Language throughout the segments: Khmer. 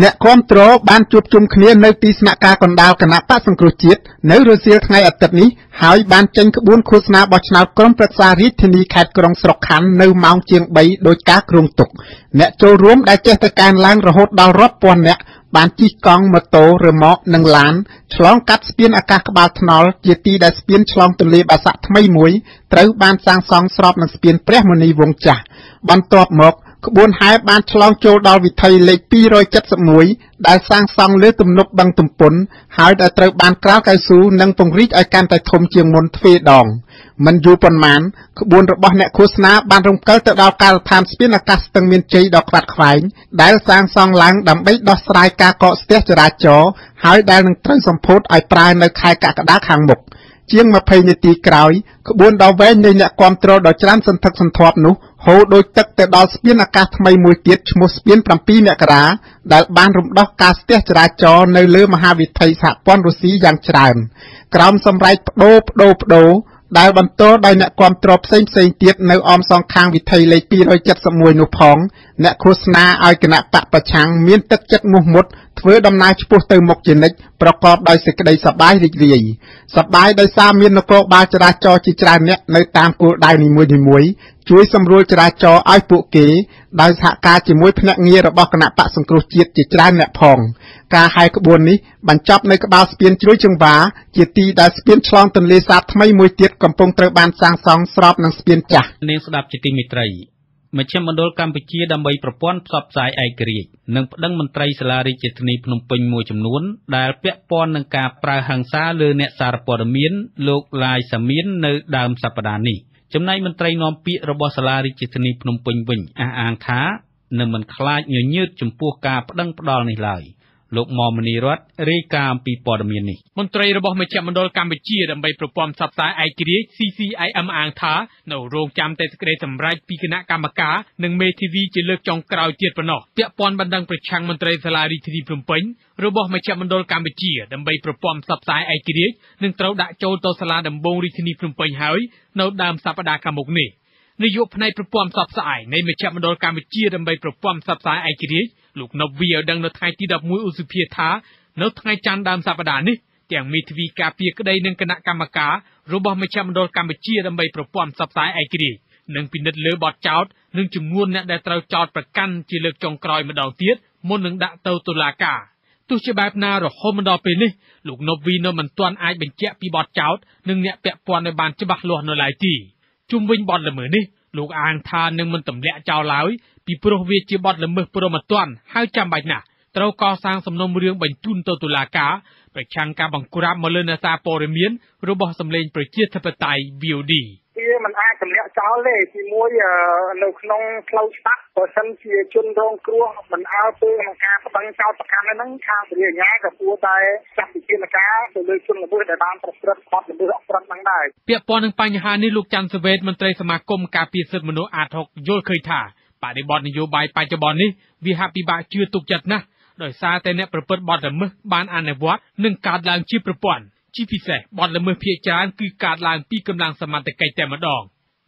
អ្នកគាំទ្របានជួបជុំគ្នានៅទីស្នាក់ការកណ្ដាលគណៈបក្សសង្គ្រោះជាតិនៅរសៀលថ្ងៃអាទិត្យនេះហើយបានចេញក្បួនឃោសនាបោះឆ្នោតក្រុមប្រឹក្សារាជធានីខេត្តក្រុងស្រុកខណ្ឌនៅម៉ោងជាង3ដោយការគ្រោងទុកអ្នកចូលរួមដែលចេះតែកើនឡើងរហូតដល់រាប់ពាន់នាក់បានជិះកង់ម៉ូតូរ៉ឺម៉កនិងឡានឆ្លងកាត់ស្ពានអាកាសក្បាលថ្នល់ជាទីដែលស្ពានឆ្លងទន្លេបាសាក់ថ្មីមួយត្រូវបានសាងសង់ស្របនឹងស្ពានព្រះមុនីវង្សចាស់បន្ទាប់មកក្បួនហែបានឆ្លងចូលដល់វិថីលេខ271ដែលសាងសង់លើទំនប់បឹងទំពុនហើយដែលត្រូវបានក្រាលកៅស៊ូនិងពង្រីកឲ្យកាន់តែធំជាងមុនទ្វេដងមិនយូរប៉ុន្មានក្បួនរបស់អ្នកឃោសនាបានរំកិលទៅដល់ការដ្ឋានស្ពានអាកាសស្ទឹងមានជ័យដ៏ខ្វាត់ខ្វែងដែលសាងសង់ឡើងដើម្បីដោះស្រាយការកកស្ទះចរាចរណ៍ហើយដែលនឹងត្រូវសម្ពោធឲ្យប្រើនៅខែកក្កដាខាងមុខជាង20នាទីក្រោយក្បួនដ៏វែងនៃអ្នកគាំទ្រដ៏ច្រើនសន្ធឹកសន្ធាប់នោះហូរដូចទឹកទៅដល់ស្ពានអាកាសថ្មីមួយទៀតឈ្មោះស្ពាន7មករាដែលបានរំដោះការស្ទះចរាចរណ៍នៅលើមហាវិថីសហព័ន្ធរុស្ស៊ីយ៉ាងច្រើនក្រោមសម្រែកបដូរដែលបន្តដោយអ្នកគាំទ្រផ្សេងទៀតនៅអមសងខាងវិថីលេខ271នោះផងអ្នកឃោសនាឲ្យគណៈបកប្រឆាំងមានទឹកចិត្តមោះមុតធ្វើដំណើរឆ្ពោះទៅមុខជានិច្ចប្រកបដោយសេចក្តីសប្បាយរីករាយសប្បាយដោយសារមាននគរបាលចរាចរណ៍ជាច្រើនអ្នកនៅតាមគោលដៅនីមួយៗជួយសម្រួលចរាចរណ៍ឲ្យពួកគេដោយសហការជាមួយភ្នាក់ងាររបស់គណៈបកសង្គ្រោះជាតិជាច្រើនអ្នកផងការហែក្បួននេះបញ្ចប់នៅក្បាលស្ពានជ្រោយចង្វាជាទីដែលស្ពានឆ្លងទន្លេសាបថ្មីមួយទៀតកំពុងត្រូវបានសាងសង់ស្របនឹងស្ពានចាស់នាងស្ដាប់ជាទីមេត្រីមជ្ឈមណ្ឌលកម្ពុជាដើម្បីប្រព័ន្ធផ្សព្វផ្សាយឯករាជ្យនិងប្តឹងមន្ត្រីសាលារាជធានីភ្នំពេញមួយចំនួនដែលពាក់ព័ន្ធនឹងការប្រើហិង្សាលើអ្នកសារព័ត៌មានលោកឡាយសាមៀននៅដើមសប្តាហ៍នេះចំណែកមន្ត្រីនាំពាក្យរបស់សាលារាជធានីភ្នំពេញវិញអះអាងថានឹងមិនខ្លាចញញើតចំពោះការប្តឹងផ្តល់នេះឡើយលោកមុំមនីរតរាយការណ៍អំពីព័ត៌មាននេះមន្ត្រីរបស់មជ្ឈមណ្ឌលកម្ពុជាដើម្បីប្រព័ន្ធផ្សព្វផ្សាយឯករាជ្យ CCIM អាងថានៅរងចាំតែសេចក្តីសម្រេចពីគណៈកម្មការនិងមេធាវីជាលើកចុងក្រោយទៀតប៉ុណ្ណោះពាក់ព័ន្ធបណ្ដឹងប្រឆាំងមន្ត្រីសាលារាជធានីភ្នំពេញរបស់មជ្ឈមណ្ឌលកម្ពុជាដើម្បីប្រព័ន្ធផ្សព្វផ្សាយឯករាជ្យនឹងត្រូវដាក់ចូលទៅសាលាដំបងរាជធានីភ្នំពេញហើយនៅដើមសប្តាហ៍ខាងមុខនេះនាយកផ្នែកប្រព័ន្ធផ្សព្វផ្សាយនៃមជ្ឈមណ្ឌលកម្ពុជាដើម្បីប្រព័ន្ធផ្សព្វផ្សាយឯករាជ្យលោកណូវីឲ្យដឹងនៅថ្ងៃទី11ឧសភាថានៅថ្ងៃច័ន្ទដើមសប្តាហ៍នេះទាំងមេធាវីការពារក្តីនិងគណៈកម្មការរបស់មជ្ឈមណ្ឌលកម្ពុជាដើម្បីប្រព័ន្ធផ្សព្វផ្សាយឯករាជ្យនឹងពិនិត្យលើបទចោទនិងចំនួនអ្នកដែលត្រូវចោទប្រកាន់ជាលើកចុងក្រោយម្ដងទៀតមុននឹងដាក់ទៅតុលាការទោះជាបែបណារហូតមកដល់ពេលនេះលោកណូវីនៅមិនទាន់អាចបញ្ជាក់ពីបទចោទនិងអ្នកពាក់ព័ន្ធឲ្យបានច្បាស់លាស់នៅឡើយទេជុំវិញបទល្មើសនេះលោកអាងថានឹងមិនទម្លាក់ចោលឡើយពីព្រោះវាជាបទល្មើសព្រហ្មទណ្ឌហើយចាំបាច់ណាស់ត្រូវកសាងសំណុំរឿងបញ្ជូនទៅតុលាការប្រឆាំងការបង្ក្រាបមកលើអ្នកសារព័ត៌មានរបស់សម្លេងប្រជាធិបតេយ្យ VOD វាមិនអាចទម្លាក់ចោលទេទីមួយនៅក្នុងផ្លូវច្បាប់បើសិនជាជនរងគ្រោះមិនអើពើក្នុងការប្តឹងចោទប្រកាន់ហ្នឹងខាងវិញ្ញាញាក៏គួរតែចាត់វិធានការទៅលើជនល្មើសដែលបានប្រព្រឹត្តបទល្មើសអក្រក់ហ្នឹងដែរពាក់ព័ន្ធនឹងបញ្ហានេះលោកច័ន្ទសវេតមន្ត្រីសមាគមការពារសិទ្ធិមនុស្សអាត6យល់ឃើញថាបដិបត្តិនយោបាយបច្ចុប្បន្ននេះវាហាក់ពិបាកជឿទុកចិត្តណាស់ដោយសារតែអ្នកប្រព្រឹត្តបទល្មើសបានអនុវត្តនិងកើតឡើងជាប្រព័ន្ធជាពិសេសបទល្មើសភាគច្រើនគឺកើតឡើងពីកម្លាំងសមត្ថកិច្ចតែម្ដង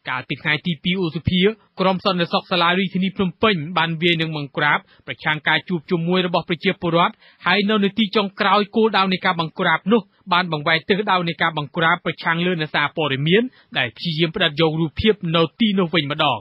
កាលពីថ្ងៃទី2ឧសភាក្រុមសន្តិសុខសាលារាជធានីភ្នំពេញបានវាយនឹងបង្ក្រាបប្រឆាំងការជួបជុំមួយរបស់ប្រជាពលរដ្ឋហើយនៅនាទីចុងក្រោយគោលដៅនៃការបង្ក្រាបនោះបានបង្វែរទិសដៅនៃការបង្ក្រាបប្រឆាំងលើអ្នកសារព័ត៌មានដែលព្យាយាមផ្ដិតយករូបភាពនៅទីនោះវិញម្ដង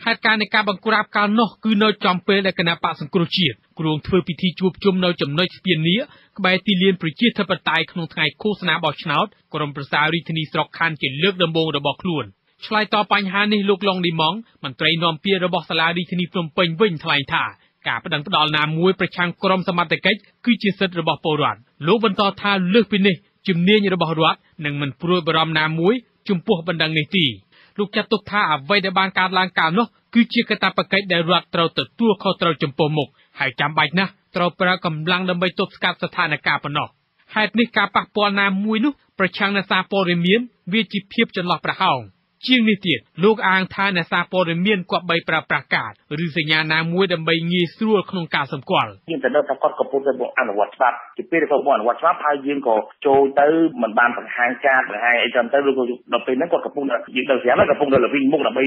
ហេតុការណ៍នៃការបង្ក្រាបកាលនោះគឺនៅចំពេលដែលគណៈបក្សសង្គ្រោះជាតិគ្រោងធ្វើពិធីជួបជុំនៅចំណុចស្ពាននេះក្បែរទីលានប្រជាធិបតេយ្យក្នុងថ្ងៃឃោសនាបោះឆ្នោតក្រុមប្រឹក្សារាជធានីស្រុកខណ្ឌជាលើកដំបូងរបស់ខ្លួនឆ្លើយតបបញ្ហានេះលោកឡុងឌីម៉ង់មន្ត្រីនាំពាក្យរបស់សាលារាជធានីភ្នំពេញវិញថ្លែងថាការប្តឹងផ្តល់ណាមួយប្រឆាំងក្រុមសមត្ថកិច្ចគឺជាសិទ្ធិរបស់ពលរដ្ឋលោកបន្តថាលើសពីនេះជំនាញរបស់រដ្ឋនឹងមិនព្រួយបារម្ភណាមួយចំពោះបណ្ដឹងនេះទេលោកចាត់ទុកថាអ្វីដែលបានកើតឡើងកាលនោះគឺជាកាតព្វកិច្ចដែលរដ្ឋត្រូវទទួលខុសត្រូវចំពោះមុខហើយចាំបាច់ណាស់ត្រូវប្រើកម្លាំងដើម្បីទប់ស្កាត់ស្ថានភាពប៉ុណ្ណោះហេតុនេះការប៉ះពាល់ណាមួយនោះប្រឆាំងអ្នកសារព័ត៌មានវាជាភាពចន្លោះប្រហោងជាងនេះទៀតលោកអាងថាអ្នកសារព័ត៌មានគប្បីប្រើប្រាស់កាត ឬសញ្ញាណាមួយដើម្បីងាយស្រួលក្នុងការសម្គាល់យើងទៅថាគាត់កំពុងតែអនុវត្តច្បាប់ពីពេលដែលគាត់អនុវត្តច្បាប់ហើយយើងក៏ចូលទៅមិនបានបង្ហាញការបង្ហាញអីចឹងទៅឬក៏ដល់ពេលហ្នឹងគាត់កំពុងតែយើងទៅស្រាប់កំពុងតែល្វីងមុខដើម្បី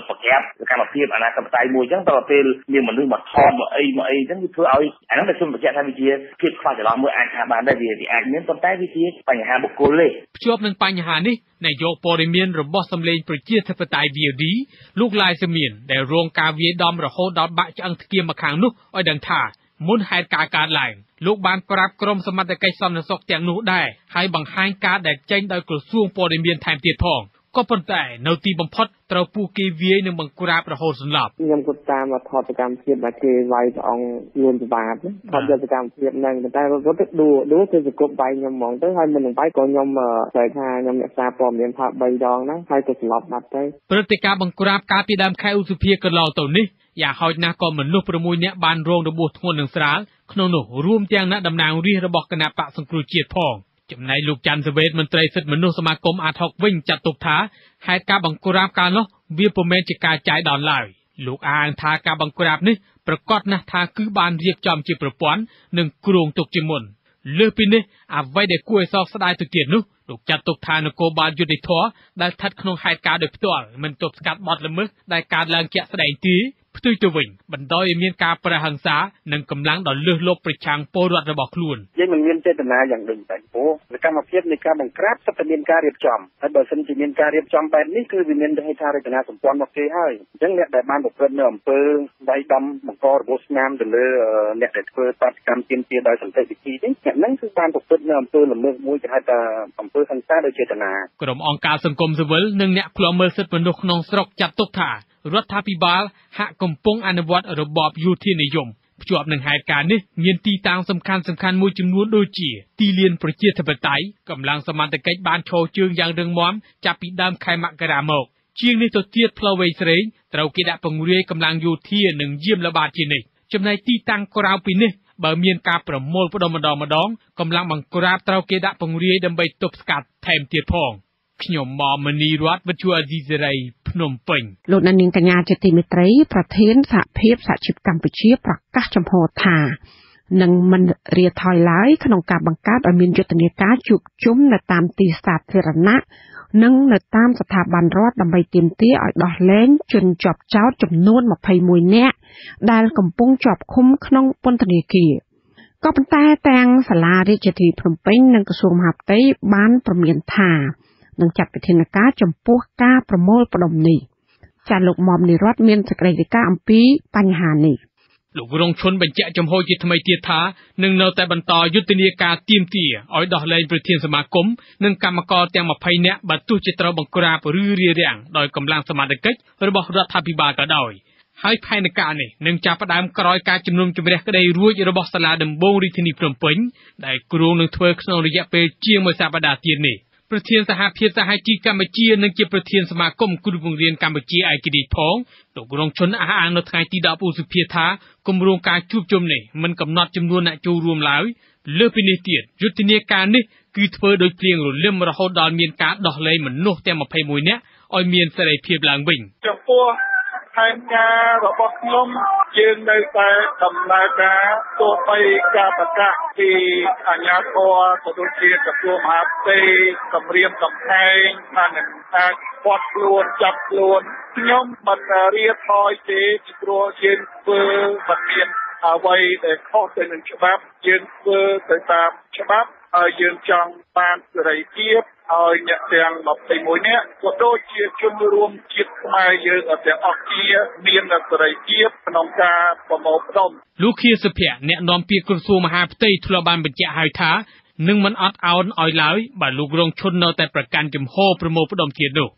បង្កើតសកម្មភាពអនាគតបតៃមួយចឹងដល់ពេលមានមនុស្សមកថមមកអីចឹងវាធ្វើឲ្យអាហ្នឹងតែខ្ញុំបញ្ជាក់ថាវាជាភាពខ្វះចន្លោះមួយអាចថាបានដែរវាអាចមានប៉ុន្តែវាជាបញ្ហាបុគ្គលទេភ្ជាប់នឹងបញ្ហានេះនាយកព័ត៌មានរបស់សម្លេងប្រជាធិបតេយ្យ VOD លោកឡាយសមៀនដែលរងការវាយដំរហូតដល់បាក់ឆ្អឹងធ្គាមម្ខាងនោះឲ្យដឹងថាមុនហេតុការណ៍កើតឡើងលោកបានប្រាប់ក្រុមសមត្ថកិច្ចសន្តិសុខទាំងនោះដែរហើយបង្ហាញការដែលចេញដោយក្រសួងព័ត៌មានថែមទៀតផងក៏ប៉ុន្តែនៅទីបំផុតត្រូវពួកគេវាយនឹងបង្ក្រាបរហូតសន្លប់ខ្ញុំគិតតាមថតកម្មភាពដែលគេវាយព្រះអង្គលួនប្របាទថតយកកម្មភាពហ្នឹងតែរត់ទៅដួលទៅសង្គប់វាយខ្ញុំហ្មងទៅហើយមិននឹងវាយក៏ខ្ញុំស្គាល់ថាខ្ញុំអ្នកសារព័ត៌មានថា3ដងហ្នឹងហើយទៅសន្លប់បាត់ទៅព្រឹត្តិការណ៍បង្ក្រាបកាលពីដើមខែឧសភាកន្លងទៅនេះយ៉ាងហោចណាស់ក៏មនុស្ស6នាក់បានរងរបួសធ្ងន់និងស្រាលក្នុងនោះរួមទាំងអ្នកតំណាងរាស្ត្ររបស់គណៈបកសង្គ្រោះជាតិផងចំណែកលោកច័ន្ទសវេតមន្ត្រីសិទ្ធិមនុស្សសមាគមអាត60វិញចាត់ទុកថាហេតុការបង្ក្រាបកាលនោះវាពុំមែនជាការចាយដល់ឡើយលោកអាងថាការបង្ក្រាបនេះប្រកាសណាស់ថាគឺបានរៀបចំជាប្រព័ន្ធនិងគ្រោងទុកជាមុនលើសពីនេះអ្វីដែលគួរឲ្យសោកស្ដាយទៅទៀតនោះលោកចាត់ទុកថានគរបាលយុតិធធដែលស្ថិតក្នុងហេតុការណ៍ដោយផ្ទាល់មិនទប់ស្កាត់បទល្មើសដែលកើតឡើងជាក់ស្ដែងទេផ្ទុយទៅវិញបន្តឲ្យមានការប្រហិង្សានិងកម្លាំងដ៏លើសលប់ប្រឆាំងពលរដ្ឋរបស់ខ្លួនយើងមិនមានចេតនាយ៉ាងដូចតែព្រោះសកម្មភាពនៃការបង្ក្រាបសិតតែមានការរៀបចំហើយបើសិនជាមានការរៀបចំបែបនេះគឺវាមានហេដ្ឋារចនាសម្ព័ន្ធមកគេហើយអញ្ចឹងអ្នកដែលបានប្រព្រឹត្តនៅអំពើវាយដំបង្ករបួសស្នាមទៅលើអ្នកដែលធ្វើបាតកម្មទាមទារដោយសន្តិវិធីនេះអ្នកហ្នឹងគឺបានប្រព្រឹត្តនៅអំពើល្មើសមួយគេហៅថាអំពើហិង្សាដោយចេតនាក្រុមអង្គការសង្គមស៊ីវិលនិងអ្នកឃ្លាំមើលសិទ្ធិមនុស្សក្នុងស្រុកចាត់ទុកថារដ្ឋាភិបាលហាក់កំពុងអនុវត្តរបបយោធានិយមភ្ជាប់នឹងហេតុការណ៍នេះមានទីតាំងសំខាន់មួយចំនួនដូចជាទីលានប្រជាធិបតេយ្យកម្លាំងសមត្ថកិច្ចបានឈរជើងយ៉ាងរឹងមាំចាប់ពីដើមខែមករាមកជាងនេះទៅទៀតផ្លូវវែងស្រេងត្រូវគេដាក់ពង្រាយកម្លាំងយោធានិងយាមល្បាតជានិច្ចចំណែកទីតាំងក្រៅពីនេះបើមានការប្រមូលផ្ដុំម្ដងកម្លាំងបង្ក្រាបត្រូវគេដាក់ពង្រាយដើម្បីទប់ស្កាត់ថែមទៀតផងខ្ញុំមកមនីរតវិទ្យុអាស៊ីសេរីភ្នំពេញលោកនាងកញ្ញាជាទីមេត្រីប្រធានសហភាពសហជីពកម្ពុជាប្រកាសចំហថានឹងមិនរាថយឡើយក្នុងការបង្កើតឲ្យមានយុទ្ធនាការជួបជុំនៅតាមទីសាធារណៈនិងនៅតាមស្ថាប័នរដ្ឋដើម្បីទាមទារឲ្យដោះលែងជនជាប់ចោទចំនួន21នាក់ដែលកំពុងជាប់ឃុំក្នុងពន្ធនាគារក៏ប៉ុន្តែទាំងសាលារាជធានីភ្នំពេញនិងក្រសួងមហាផ្ទៃបានព្រមានថានឹងចាត់វិធានការចំពោះការប្រមូលផ្ដុំនេះចាលោកមុំនិរ័ត្នមានសេចក្តីរាយការណ៍អំពីបញ្ហានេះលោករងឈុនបញ្ជាក់ចំហជាថ្មីទៀតថានឹងនៅតែបន្តយុទ្ធនាការទាមទារឲ្យដោះលែងប្រធានសមាគមនិងកម្មករទាំង20នាក់បើទោះជាត្រូវបង្ក្រាបឬរារាំងដោយកម្លាំងសមត្ថកិច្ចរបស់រដ្ឋាភិបាលក៏ដោយហើយផែនការនេះនឹងចាប់ផ្ដើមក្រោយការជំនុំជម្រះក្តីរួចរបស់សាលាដំបងរាជធានីភ្នំពេញដែលគ្រោងនឹងធ្វើក្នុងរយៈពេលជាង1សប្តាហ៍ទៀតនេះប្រធានសហភាពសហជីពកម្ពុជានិងជាប្រធានសមាគមគ្រូបង្រៀនកម្ពុជាឯករាជ្យផងលោករងឈុនអះអាងនៅថ្ងៃទី10ឧសភាថាគម្រោងការជួបជុំនេះមិនកំណត់ចំនួនអ្នកចូលរួមឡើយលើសពីនេះទៀតយុទ្ធនាការនេះគឺធ្វើដោយភ្លៀងរលឹមរហូតដល់មានការដោះលែងមនុស្សទាំង21នាក់ឲ្យមានសេរីភាពឡើងវិញចំពោះផែនការរបស់ខ្ញុំយើងនៅតែដំណើរការទោះបីការប្រកាសពីអាជ្ញាធរទទួលជាក្រសួងមហាផ្ទៃគម្រាមកំហែងថានឹងអាចពាត់ខ្លួនចាប់ខ្លួនខ្ញុំមិនរៀបថយទេពីព្រោះយើងធ្វើមិនមានអ្វីដែលខុសទៅនឹងច្បាប់យើងធ្វើទៅតាមច្បាប់ហើយយើងចង់បានសេរីភាពឲ្យអ្នកទាំង21នាក់ក៏ដូចជាជនរួមជាតិខ្មែរយើងទាំងអស់គ្នាមានសេរីភាពក្នុងការប្រមូលផ្ដុំលោកខៀវសុភ័ក្រអ្នកនាំពាក្យក្រសួងមហាផ្ទៃធ្លាប់បានបញ្ជាក់ហើយថានឹងមិនអត់ឱនឲ្យឡើយបើលោករងឈុននៅតែប្រកាន់ជំហរប្រមូលផ្ដុំទៀតនោះ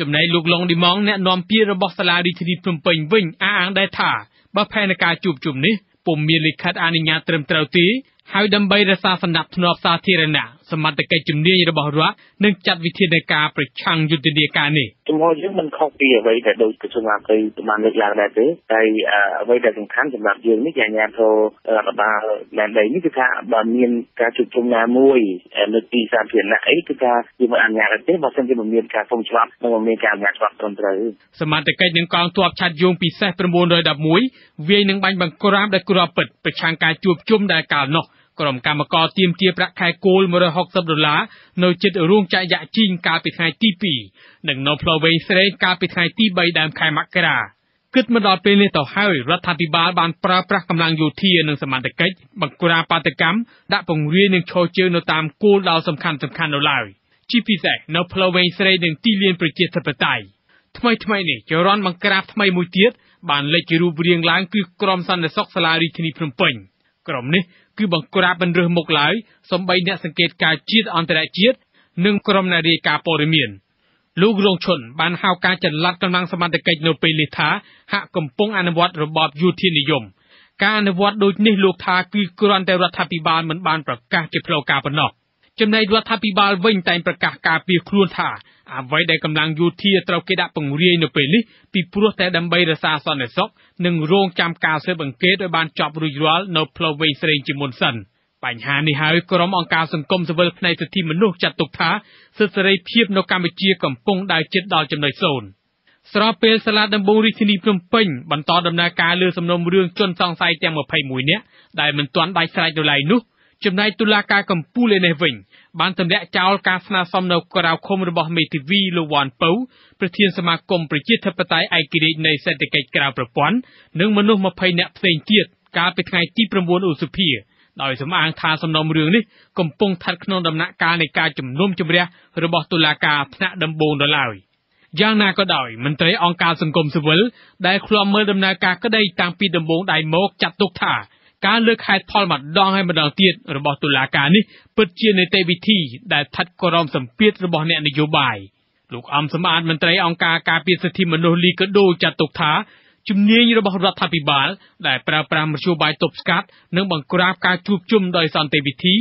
ចំណែកលោកឡុងឌីម៉ងអ្នកនាំពាក្យរបស់សាលារាជធានីភ្នំពេញវិញអះអាងដែរថាបើផែនការជួបជុំនេះពុំមានលិខិតអនុញ្ញាតត្រឹមត្រូវទេ ហើយដើម្បីរក្សាសណ្ដាប់ធ្នាប់សាធារណៈសមត្ថកិច្ចជំនាញរបស់រដ្ឋនឹងចាត់វិធានការប្រឆាំងយុទ្ធនាការនេះចំពោះយើងមិនខុសពីអ្វីដែលដោយក្រសួងមហាផ្ទៃបានលើកឡើងដែរទេតែអ្វីដែលសំខាន់សម្រាប់យើងនេះជាអាជ្ញាធររដ្ឋបាលដែនដីនេះគឺថាបើមានការជួបជុំណាមួយនៅទីសាធារណៈអីគឺថាយើងមិនអនុញ្ញាតទេបើមិនជាមានការផ្ុំច្បាប់និងមានការអនុញ្ញាតច្បាប់ត្រឹមត្រូវសមត្ថកិច្ចនឹងកងទ័ពឆាត់យងពិសេស911វាយនឹងបាញ់បង្ក្រាបដោយគ្រាប់ពិតប្រឆាំងការជួបជុំដែលកាលនោះក្រុមកម្មករទាមទារប្រាក់ខែគោល$160នៅជិតរោងចក្រយ៉ាក់ជីងកាលពីថ្ងៃទី2និងនៅផ្លូវវែងស្រេងកាលពីថ្ងៃទី3ដើមខែមករាគិតមកដល់ពេលនេះទៅហើយរដ្ឋាភិបាលបានប្រើប្រាស់កម្លាំងយោធានិងសមត្ថកិច្ចបង្ក្រាបបាតកម្មដាក់ពង្រាយនិងឈរជើងនៅតាមគោលដៅសំខាន់នៅឡើយជាពិសេសនៅផ្លូវវែងស្រេងនិងទីលានប្រជាធិបតេយ្យថ្មីនេះចរន្តបង្ក្រាបថ្មីមួយទៀតបានលេចជារូបរាងឡើងគឺក្រុមសន្តិសុខសាលារាជធានីភ្នំពេញក្រុមនេះគឺបង្ក្រាបមិនរើសមុខឡើយសូម្បីអ្នកសង្កេតការជាតិអន្តរជាតិនិងក្រុមអ្នករាយការណ៍ព័ត៌មានលោករងឈុនបានហៅការចល័តកម្លាំងសមត្ថកិច្ចនៅពេលនេះថាហាក់កំពុងអនុវត្តរបបយោធានិយមការអនុវត្តដូចនេះលោកថាគឺគ្រាន់តែរដ្ឋាភិបាលមិនបានប្រកាសជាផ្លូវការប៉ុណ្ណោះចំណែករដ្ឋាភិបាលវិញតែងប្រកាសការពារខ្លួនថាអ្វីដែលកម្លាំងយោធាត្រូវគេដាក់ពង្រាយនៅពេលនេះពីព្រោះតែដើម្បីរក្សាសន្តិសុខនិងរងចាំការស៊ើបអង្កេតឲ្យបានចប់រួចរាល់នៅផ្លូវវែងស្រេងជាមុនសិនបញ្ហានេះហើយក្រុមអង្គការសង្គមស៊ីវិលផ្នែកសិទ្ធិមនុស្សចាត់ទុកថាសិទ្ធិសេរីភាពនៅកម្ពុជាកំពុងដើរជិតដល់ចំណុចសូន្យស្របពេលសាលាដំបងរាជធានីភ្នំពេញបន្តដំណើរការលើសំណុំរឿងជនសង្ស័យទាំង21នាក់ដែលមិនទាន់ដាច់ស្រេចនៅឡើយនោះចំណែកតុលាការកំពូលឯនេះវិញបានទម្លាក់ចោលការស្នើសុំនៅក្រៅឃុំរបស់មេធាវីលោកវ៉ាន់ពៅប្រធានសមាគមប្រជាធិបតេយ្យឯករាជ្យនៃសេដ្ឋកិច្ចក្រៅប្រព័ន្ធនិងមនុស្ស20នាក់ផ្សេងទៀតកាលពីថ្ងៃទី9ឧសភាដោយសំអាងថាសំណុំរឿងនេះកំពុងស្ថិតក្នុងដំណាក់កាលនៃការជំនុំជម្រះរបស់តុលាការថ្នាក់ដំបូងដល់ឡើយយ៉ាងណាក៏ដោយមន្ត្រីអង្គការសង្គមស៊ីវិលដែលឃ្លាំមើលដំណើរការក្តីតាំងពីដំបូងដៃមកចាត់ទុកថាការលើកហេតុផលម្ដងហើយម្ដងទៀតរបស់តុលាការនេះពិតជានីតិវិធីដែលស្ថិតក្រោមសម្ពាធរបស់អ្នកនយោបាយលោកអំសំអាតមន្ត្រីអង្គការការពារសិទ្ធិមនុស្សលីកាដូចាត់ទុកថាជំនាញរបស់រដ្ឋាភិបាលដែលប្រើប្រាស់មធ្យោបាយទប់ស្កាត់និងបង្ក្រាបការជួបជុំដោយសន្តិវិធី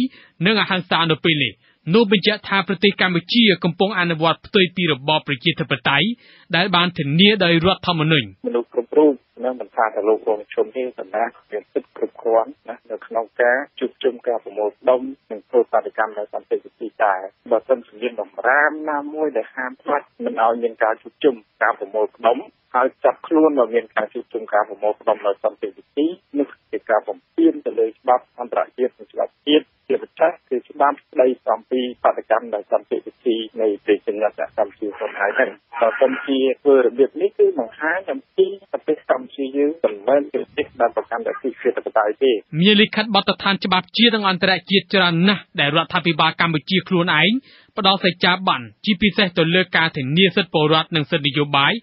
និងអហិង្សានៅពេលនេះនោះបញ្ជាក់ថាប្រទេសកម្ពុជាកំពុងអនុវត្តផ្ទុយពីរបបប្រជាធិបតេយ្យដែលបានធានាដោយរដ្ឋធម្មនុញ្ញមនុស្សគ្រប់រូបនិងមិនថាតែលោករងជនទេប៉ុន្តែមានសិទ្ធិគ្រប់គ្រាន់ណានៅក្នុងការជួបជុំការប្រមូលផ្ដុំនិងធ្វើបដកម្មនៅសន្តិវិធីដែរបើមិនមានតម្រាមណាមួយដែលហាមឃាត់មិនឲ្យមានការជួបជុំការប្រមូលផ្ដុំហើយចាប់ខ្លួនបើមានការជួបជុំការប្រមូលផ្ដុំនៅសន្តិវិធីនេះជាការបំពានទៅលើច្បាប់អន្តរជាតិនិងច្បាប់ជាតិជាពិសេសគឺច្បាប់ស្តីអំពីបដកម្មដោយសន្តិវិធីនៃប្រទេសកម្ពុជាខ្លួនឯងហ្នឹងបើមិនជាធ្វើរបៀបនេះគឺបង្ហាញអំពីប្រទេសកម្ពុជាយើងមិនមែនជាប្រទេសដែលប្រកាន់តែពីជាបដិទេមានលិខិតបទដ្ឋានច្បាប់ជាតិនិងអន្តរជាតិច្រើនណាស់ដែលរដ្ឋាភិបាលកម្ពុជាខ្លួនឯងផ្ដល់សេចក្ដីបានជាពិសេសទៅលើការធានាសិទ្ធិពលរដ្ឋនិងសិទ្ធិនយោបាយ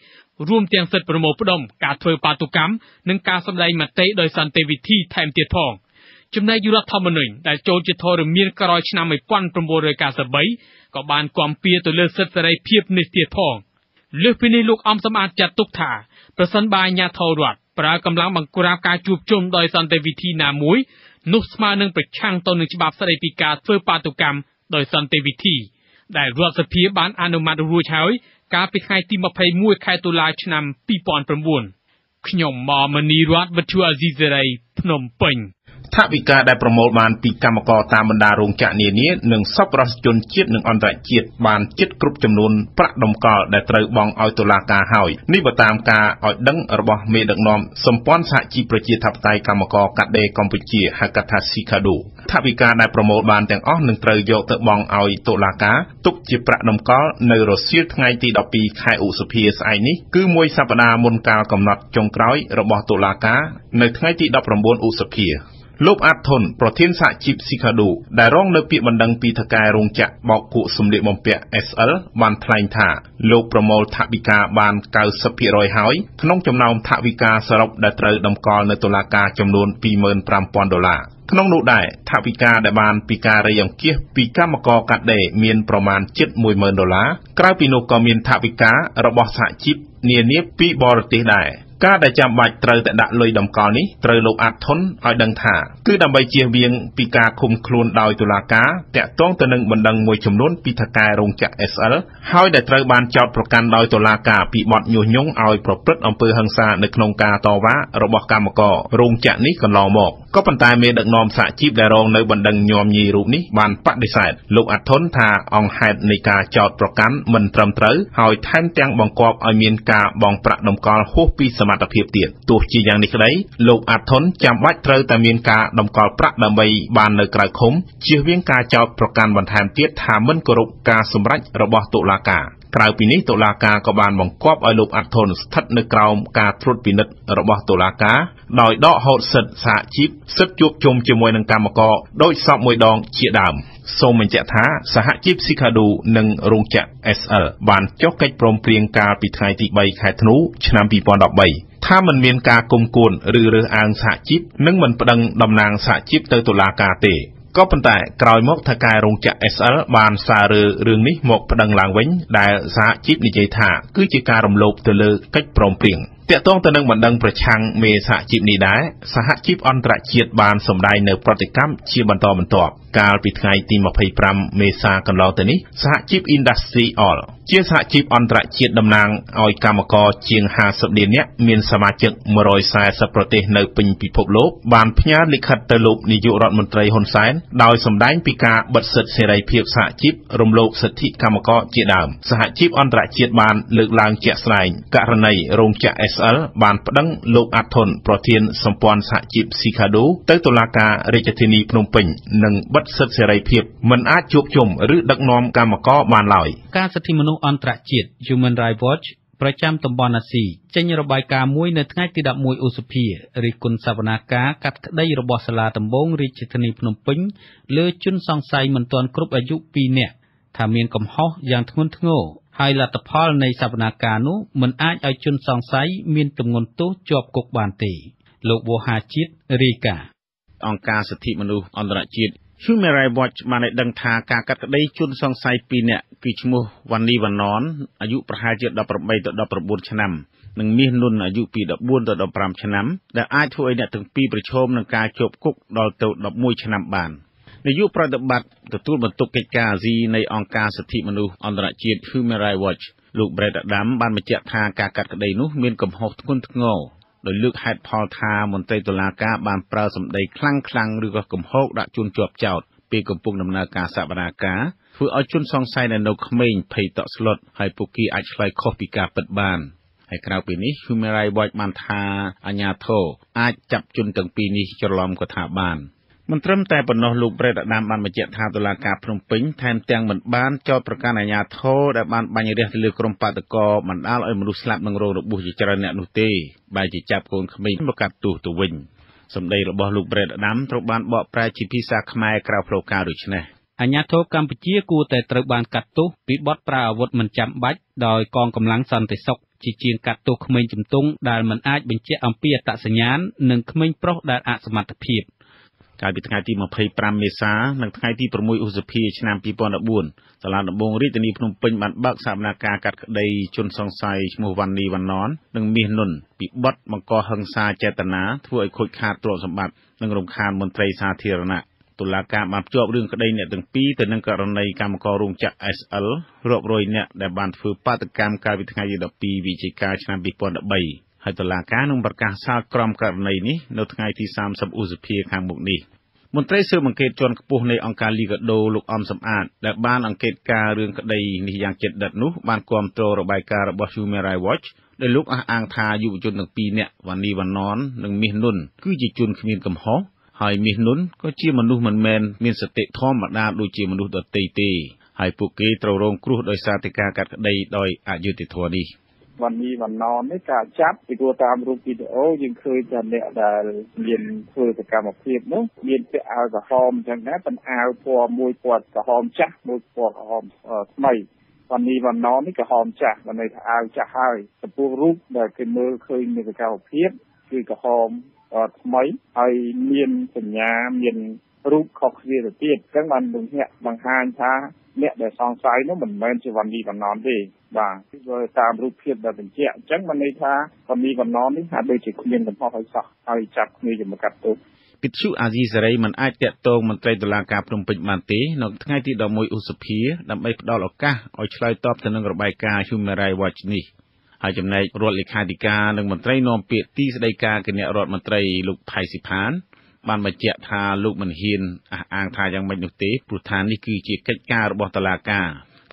រួមទាំងសិទ្ធិប្រមូលផ្ដុំការធ្វើបាតុកម្មនិងការសម្ដែងមតិដោយសន្តិវិធីថែមទៀតផងចំណែករដ្ឋធម្មនុញ្ញដែលចូលជាធរមានក្រោយឆ្នាំ1993ក៏បានគាំពៀទៅលើសិទ្ធិសេរីភាពនេះទៀតផងលើសពីនេះលោកអំសំអាតចាត់ទុកថាប្រសិនបើអាជ្ញាធររដ្ឋប្រើកម្លាំងបង្ក្រាបការជួបជុំដោយសន្តិវិធីណាមួយនោះស្មើនឹងប្រឆាំងទៅនឹងច្បាប់ស្តីពីការធ្វើបាតុកម្មដោយសន្តិវិធីដែលរដ្ឋសភាបានអនុម័តរួចហើយកាលពីថ្ងៃទី21ខែតុលាឆ្នាំ2009ខ្ញុំម៉មនីរតវិទ្យុអាស៊ីសេរីភ្នំពេញថវិកាដែលប្រមូលបានពីកម្មករតាមបណ្ដារោងចក្រនានានិងសប្បុរសជនជាតិនិងអន្តរជាតិបានជិតគ្រប់ចំនួនប្រាក់តម្កល់ដែលត្រូវបង់ឲ្យតុលាការហើយនេះបើតាមការឲ្យដឹងរបស់មេដឹកនាំសម្ព័ន្ធសហជីពប្រជាធិបតេយ្យកម្មករកាត់ដេរកម្ពុជាហៅកាត់ថា SIKADO ថវិកាដែលប្រមូលបានទាំងអស់នឹងត្រូវយកទៅបង់ឲ្យតុលាការទុកជាប្រាក់តម្កល់នៅរសៀលថ្ងៃទី12ខែឧសភាស្អែកនេះគឺមួយសប្តាហ៍មុនកាលកំណត់ចុងក្រោយរបស់តុលាការនៅថ្ងៃទី19ឧសភាលោកអាតធុនប្រធានសហជីព SIKADO ដែលរងនៅពាក្យបណ្ដឹងពីថៅកែរោងចក្របោកគក់សម្លៀកបំពាក់ SL បានថ្លែងថាលោកប្រមូលថវិកាបាន 90% ហើយក្នុងចំណោមថវិកាសរុបដែលត្រូវតម្កល់នៅតុលាការចំនួន$25,000ក្នុងនោះដែរថវិកាដែលបានពីការរៃអង្គាសពីកម្មករកាត់ដេរមានប្រមាណជិត$10,000ក្រៅពីនោះក៏មានថវិការបស់សហជីពនានាពីបរទេសដែរ ការដែលចាំបាច់ត្រូវតែដាក់លុយតម្កល់នេះត្រូវលោកអាត់ធុនឲ្យដឹងថាគឺដើម្បីជៀសវាងពីការឃុំខ្លួនដោយតុលាការតាក់ទងទៅនឹងបណ្ដឹងមួយចំនួនពីថៅកែរោងចក្រ SL ហើយដែលត្រូវបានចោទប្រកាន់ដោយតុលាការពីបទញុះញង់ឲ្យប្រព្រឹត្តអំពើហិង្សានៅក្នុងការតវ៉ារបស់កម្មកររោងចក្រនេះកន្លងមកក៏ប៉ុន្តែមេដឹកនាំសហជីពដែលរងនៅបណ្ដឹងញោមញីរូបនេះបានបដិសេធលោកអាត់ធុនថាអង្គហេតុនៃការចោទប្រកាន់មិនត្រឹមត្រូវហើយថែមទាំងបង្គាប់ឲ្យមានការបង់ប្រាក់តម្កល់ហួសពីសមត្ថភាពទៀតទោះជាយ៉ាងនេះក្តីលោកអាត់ធុនចាំបាច់ត្រូវតែមានការតម្កល់ប្រាក់ដើម្បីបាននៅក្រៅឃុំជៀសវាងការចោទប្រកាន់បន្ថែមទៀតថាមិនគោរពការសម្រេចរបស់តុលាការក្រៅពីនេះតុលាការក៏បានបង្គាប់ឲ្យលោកអាត់ធុនស្ថិតនៅក្រោមការត្រួតពិនិត្យរបស់តុលាការដោយដកហូតសិទ្ធិសហជីពសិទ្ធិជួបជុំជាមួយនឹងកម្មករដោយសពមួយដងជាដើមសូមបញ្ជាក់ថាសហជីព Sikadu និងរោងចក្រ SL បានចុះកិច្ចព្រមព្រៀងកាលពីថ្ងៃទី3ខែធ្នូឆ្នាំ2013ថាមិនមានការគុំគួនឬរើសអើងសហជីពនិងមិនប្តឹងតំណាងសហជីពទៅតុលាការទេក៏ប៉ុន្តែក្រោយមកថៅកែរោងចក្រ SL បានសាររើរឿងនេះមកប្តឹងឡើងវិញដែលសហជីពនិយាយថាគឺជាការរំលោភទៅលើកិច្ចព្រមព្រៀងតាក់ទងទៅនឹងបណ្ដឹងប្រឆាំងមេសហជីពនេះដែរសហជីពអន្តរជាតិបានសម្ដែងនៅប្រតិកម្មជាបន្តបន្ទាប់កាលពីថ្ងៃទី25មេសាកន្លងទៅនេះសហជីព Industry All ជាសហជីពអន្តរជាតិតំណាងឲ្យកម្មករជាង50លាននាក់មានសមាជិក140ប្រទេសនៅពេញពិភពលោកបានផ្ញើលិខិតទៅលោកនាយករដ្ឋមន្ត្រីហ៊ុនសែនដោយសម្ដែងពីការបិទសិទ្ធិសេរីភាពសហជីពរំលោភសិទ្ធិកម្មករជាដើមសហជីពអន្តរជាតិបានលើកឡើងជាក់ស្ដែងករណីរោងចក្រ SL បានប្តឹងលោកអាត់ធុនប្រធានសម្ព័ន្ធសហជីព Sikadu ទៅតុលាការរាជធានីភ្នំពេញនិងបិទសិទ្ធិសេរីភាពមិនអាចជួបជុំឬដឹកនាំកម្មករបានឡើយការសិទ្ធិមនុស្សអន្តរជាតិ Human Rights Watch ប្រចាំតំបន់អាស៊ីចេញរបាយការណ៍មួយនៅថ្ងៃទី11ឧសភារិះគន់សវនាការកាត់ក្តីរបស់សាលាដំបងរាជធានីភ្នំពេញលើជនសង្ស័យមិនទាន់គ្រប់អាយុ2នាក់ថាមានកំហុសយ៉ាងធ្ងន់ធ្ងរហើយលទ្ធផលនៃសវនាការនោះមិនអាចឲ្យជនសង្ស័យមានទម្ងន់ទោសជាប់គុកបានទេលោកវោហាជាតិរាយការណ៍អង្គការសិទ្ធិមនុស្សអន្តរជាតិ Human Rights Watch បានឲ្យដឹងថាការកាត់ក្តីជនសង្ស័យ2នាក់គឺឈ្មោះវ៉ានីវ៉ាណនអាយុប្រហែលជា18ទៅ19ឆ្នាំនិងមាសនុនអាយុពី14ទៅ15ឆ្នាំដែលអាចធ្វើឲ្យអ្នកទាំងពីរប្រឈមនឹងការជាប់គុកដល់ទៅ11ឆ្នាំបាននាយកប្រតិបត្តិទទួលបន្ទុកកិច្ចការអាស៊ីនៃអង្គការសិទ្ធិមនុស្សអន្តរជាតិ Human Rights Watch លោក Brett Adam បានបញ្ជាក់ថាការកាត់ក្តីនោះមានកំហុសធ្ងន់ធ្ងរដោយលើកហេតុផលថាមន្ត្រីតុលាការបានប្រើសម្ដីខ្លាំងឬក៏កំហុសដាក់ជនជាប់ចោទពេលកំពុងដំណើរការសវនាការធ្វើឲ្យជនសង្ស័យនៅក្មេងភ័យតក់ស្លុតហើយពួកគេអាចឆ្លើយខុសពីការពិតបានហើយក្រៅពីនេះ Human Rights Watch បានថាអាជ្ញាធរអាចចាប់ជនទាំងពីរនេះច្រឡំក៏ថាបានមិនត្រឹមតែប៉ុណ្ណោះលោក Brett Adam បានបញ្ជាក់ថាតុលាការភ្នំពេញថែមទាំងមិនបានចោទប្រកាន់អាជ្ញាធរដែលបានបាញ់រះទៅលើក្រុមបាតុករបណ្ដាលឲ្យមនុស្សស្លាប់និងរងរបួសជាច្រើនអ្នកនោះទេបែរជាចាប់កូនក្មេងមកកាត់ទោសទៅវិញសម្ដីរបស់លោក Brett Adam ត្រូវបានបកប្រែជាភាសាខ្មែរក្រៅផ្លូវការដូចនេះអាជ្ញាធរកម្ពុជាគួរតែត្រូវបានកាត់ទោសពីបទប្រើអាវុធមិនចាំបាច់ដោយកងកម្លាំងសន្តិសុខជាជាងកាត់ទោសក្មេងជំទង់ដែលមិនអាចបញ្ជាក់អំពីអត្តសញ្ញាណនិងក្មេងប្រុសដែលអសមត្ថភាពកាលពីថ្ងៃទី25មេសានិងថ្ងៃទី6ឧសភាឆ្នាំ2014សាលាដំបងរាជធានីភ្នំពេញបានបើកសវនាការកាត់ក្តីជនសង្ស័យឈ្មោះវ៉ានីវ៉ាណននិងមាសនុនពីបទបង្កហិង្សាចេតនាធ្វើឲ្យខូចខាតទ្រព្យសម្បត្តិនិងរំខានមន្ត្រីសាធារណៈតុលាការបានភ្ជាប់រឿងក្តីអ្នកទាំងពីរទៅនឹងករណីកម្មកររោងចក្រ SL រាប់រយនាក់ដែលបានធ្វើបាតកម្មកាលពីថ្ងៃទី12វិច្ឆិកាឆ្នាំ2013ហើយតុលាការនឹងប្រកាសសាលក្រមករណីនេះនៅថ្ងៃទី30ឧសភាខាងមុខនេះមន្ត្រីស៊ើបអង្កេតជាន់ខ្ពស់នៃអង្គការលីកាដូលោកអំសំអាតដែលបានអង្កេតការរឿងក្តីនេះយ៉ាងជិតដិតនោះបានគាំទ្ររបាយការណ៍របស់ Human Rights Watch ដែលលោកអះអាងថាយុវជនទាំងពីរនាក់វ៉ានីវ៉ាណននិងមាសនុនគឺជាជនគ្មានកំហុសហើយមាសនុនក៏ជាមនុស្សមិនមែនមានសតិធម្មតាដូចជាមនុស្សដទៃទេហើយពួកគេត្រូវរងគ្រោះដោយសារតែការកាត់ក្តីដោយអយុត្តិធម៌នេះវ៉ានីវ៉ាណននេះការចាប់ពីព្រោះតាមរូបវីដេអូយើងឃើញថាអ្នកដែលមានធ្វើសកម្មភាពនោះមានពាក់អាវក្រហមអញ្ចឹងណាប៉ុន្តែអាវពណ៌មួយពណ៌ក្រហមចាស់មួយពណ៌ក្រហមថ្មីវ៉ានីវ៉ាណននេះក្រហមចាស់បានន័យថាអាវចាស់ហើយចំពោះរូបដែលគេមើលឃើញនៅសកម្មភាពគឺក្រហមថ្មីហើយមានសញ្ញាមានរូបខុសគ្នាទៅទៀតអញ្ចឹងបានបង្ហាញថា អ្នកដែលសង្ស័យនោះមិនមែនជាវណ្ណីវណ្ណនទេបាទគឺតាមរូបភាពដែលបញ្ជាក់អញ្ចឹងបានន័យថាវណ្ណីវណ្ណននេះហាក់ដូចជាគ្មានកំហុសឲ្យសោះហើយចាប់គ្នាជាមកកាត់ទោសពិទ្យុអាស៊ីសេរីមិនអាចតាក់ទងមន្ត្រីតុលាការភ្នំពេញបានទេនៅថ្ងៃទី11ឧសភាដើម្បីផ្ដល់ឱកាសឲ្យឆ្លើយតបទៅនឹងរបាយការណ៍ Human Rights Watch នេះហើយចំណែករដ្ឋលេខាធិការនិងមន្ត្រីនាំពាក្យទីស្តីការគណៈរដ្ឋមន្ត្រីលោកផៃស៊ីផានបានបញ្ជាក់ថាលោកមិនហ៊ានអះអាងថាយ៉ាងម៉េចនោះទេព្រោះថានេះគឺជាកិច្ចការរបស់តុលាការ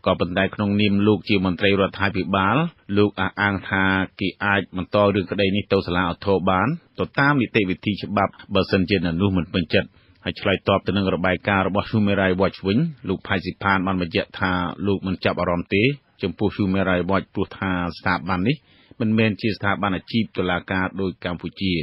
ក៏ប៉ុន្តែក្នុងនាមលោកជាមន្ត្រីរដ្ឋាភិបាលលោកអះអាងថាគេអាចបន្តរឿងក្តីនេះទៅសាលាឧទ្ធរបានទៅតាមនីតិវិធីច្បាប់បើសិនជានោះមិនពេញចិត្តហើយឆ្លើយតបទៅនឹងរបាយការណ៍របស់ Human Rights Watch វិញលោកផៃស៊ីផានបានបញ្ជាក់ថាលោកមិនចាប់អារម្មណ៍ទេចំពោះ Human Rights Watch ព្រោះថាស្ថាប័ននេះមិនមែនជាស្ថាប័នអាជីពតុលាការដូចកម្ពុជា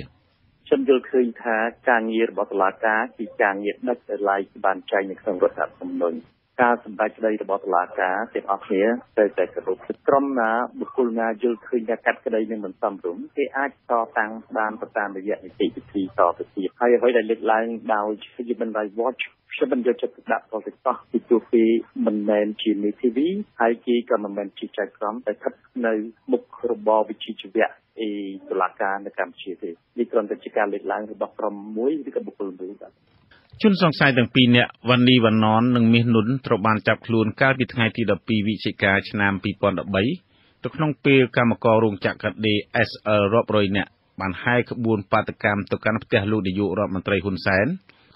ខ្ញុំយល់ឃើញថាការងាររបស់តុលាការជាការងារដាច់ដោយឡែកបានចែងនៅក្នុងរដ្ឋធម្មនុញ្ញការសម្រេចក្តីរបស់តុលាការទាំងអស់គ្នាត្រូវតែគោរពក្រុមណាបុគ្គលណាយល់ឃើញថាកាត់ក្តីនឹងមិនសមរម្យគេអាចតតាំងបានតាមរយៈនីតិវិធីតទៅទៀតហើយអ្វីដែលលើកឡើងដោយ Human Rights Watch ខ្ញុំមិនយកចិត្តទុកដាក់ទៅសោះពីព្រោះគេមិនមែនជានីតិវិធីហើយគេក៏មិនមែនជាចៅក្រមតែស្ថិតនៅមុខរបរវិជ្ជាជីវៈតុលាការនៅកម្ពុជាទេនេះគ្រាន់តែជាការលើកឡើងរបស់ក្រុមមួយឬក៏បុគ្គលមួយបាទជនសង្ស័យទាំងពីរនាក់វណ្ណីវណ្ណននិងមាសនុនត្រូវបានចាប់ខ្លួនកាលពីថ្ងៃទី12វិច្ឆិកាឆ្នាំ2013ទៅក្នុងពេលកម្មកររោងចក្រកាត់ដេរ SL រាប់រយនាក់បានហែកក្បួនបាតកម្មទៅកាន់ផ្ទះលោកនាយករដ្ឋមន្ត្រីហ៊ុនសែន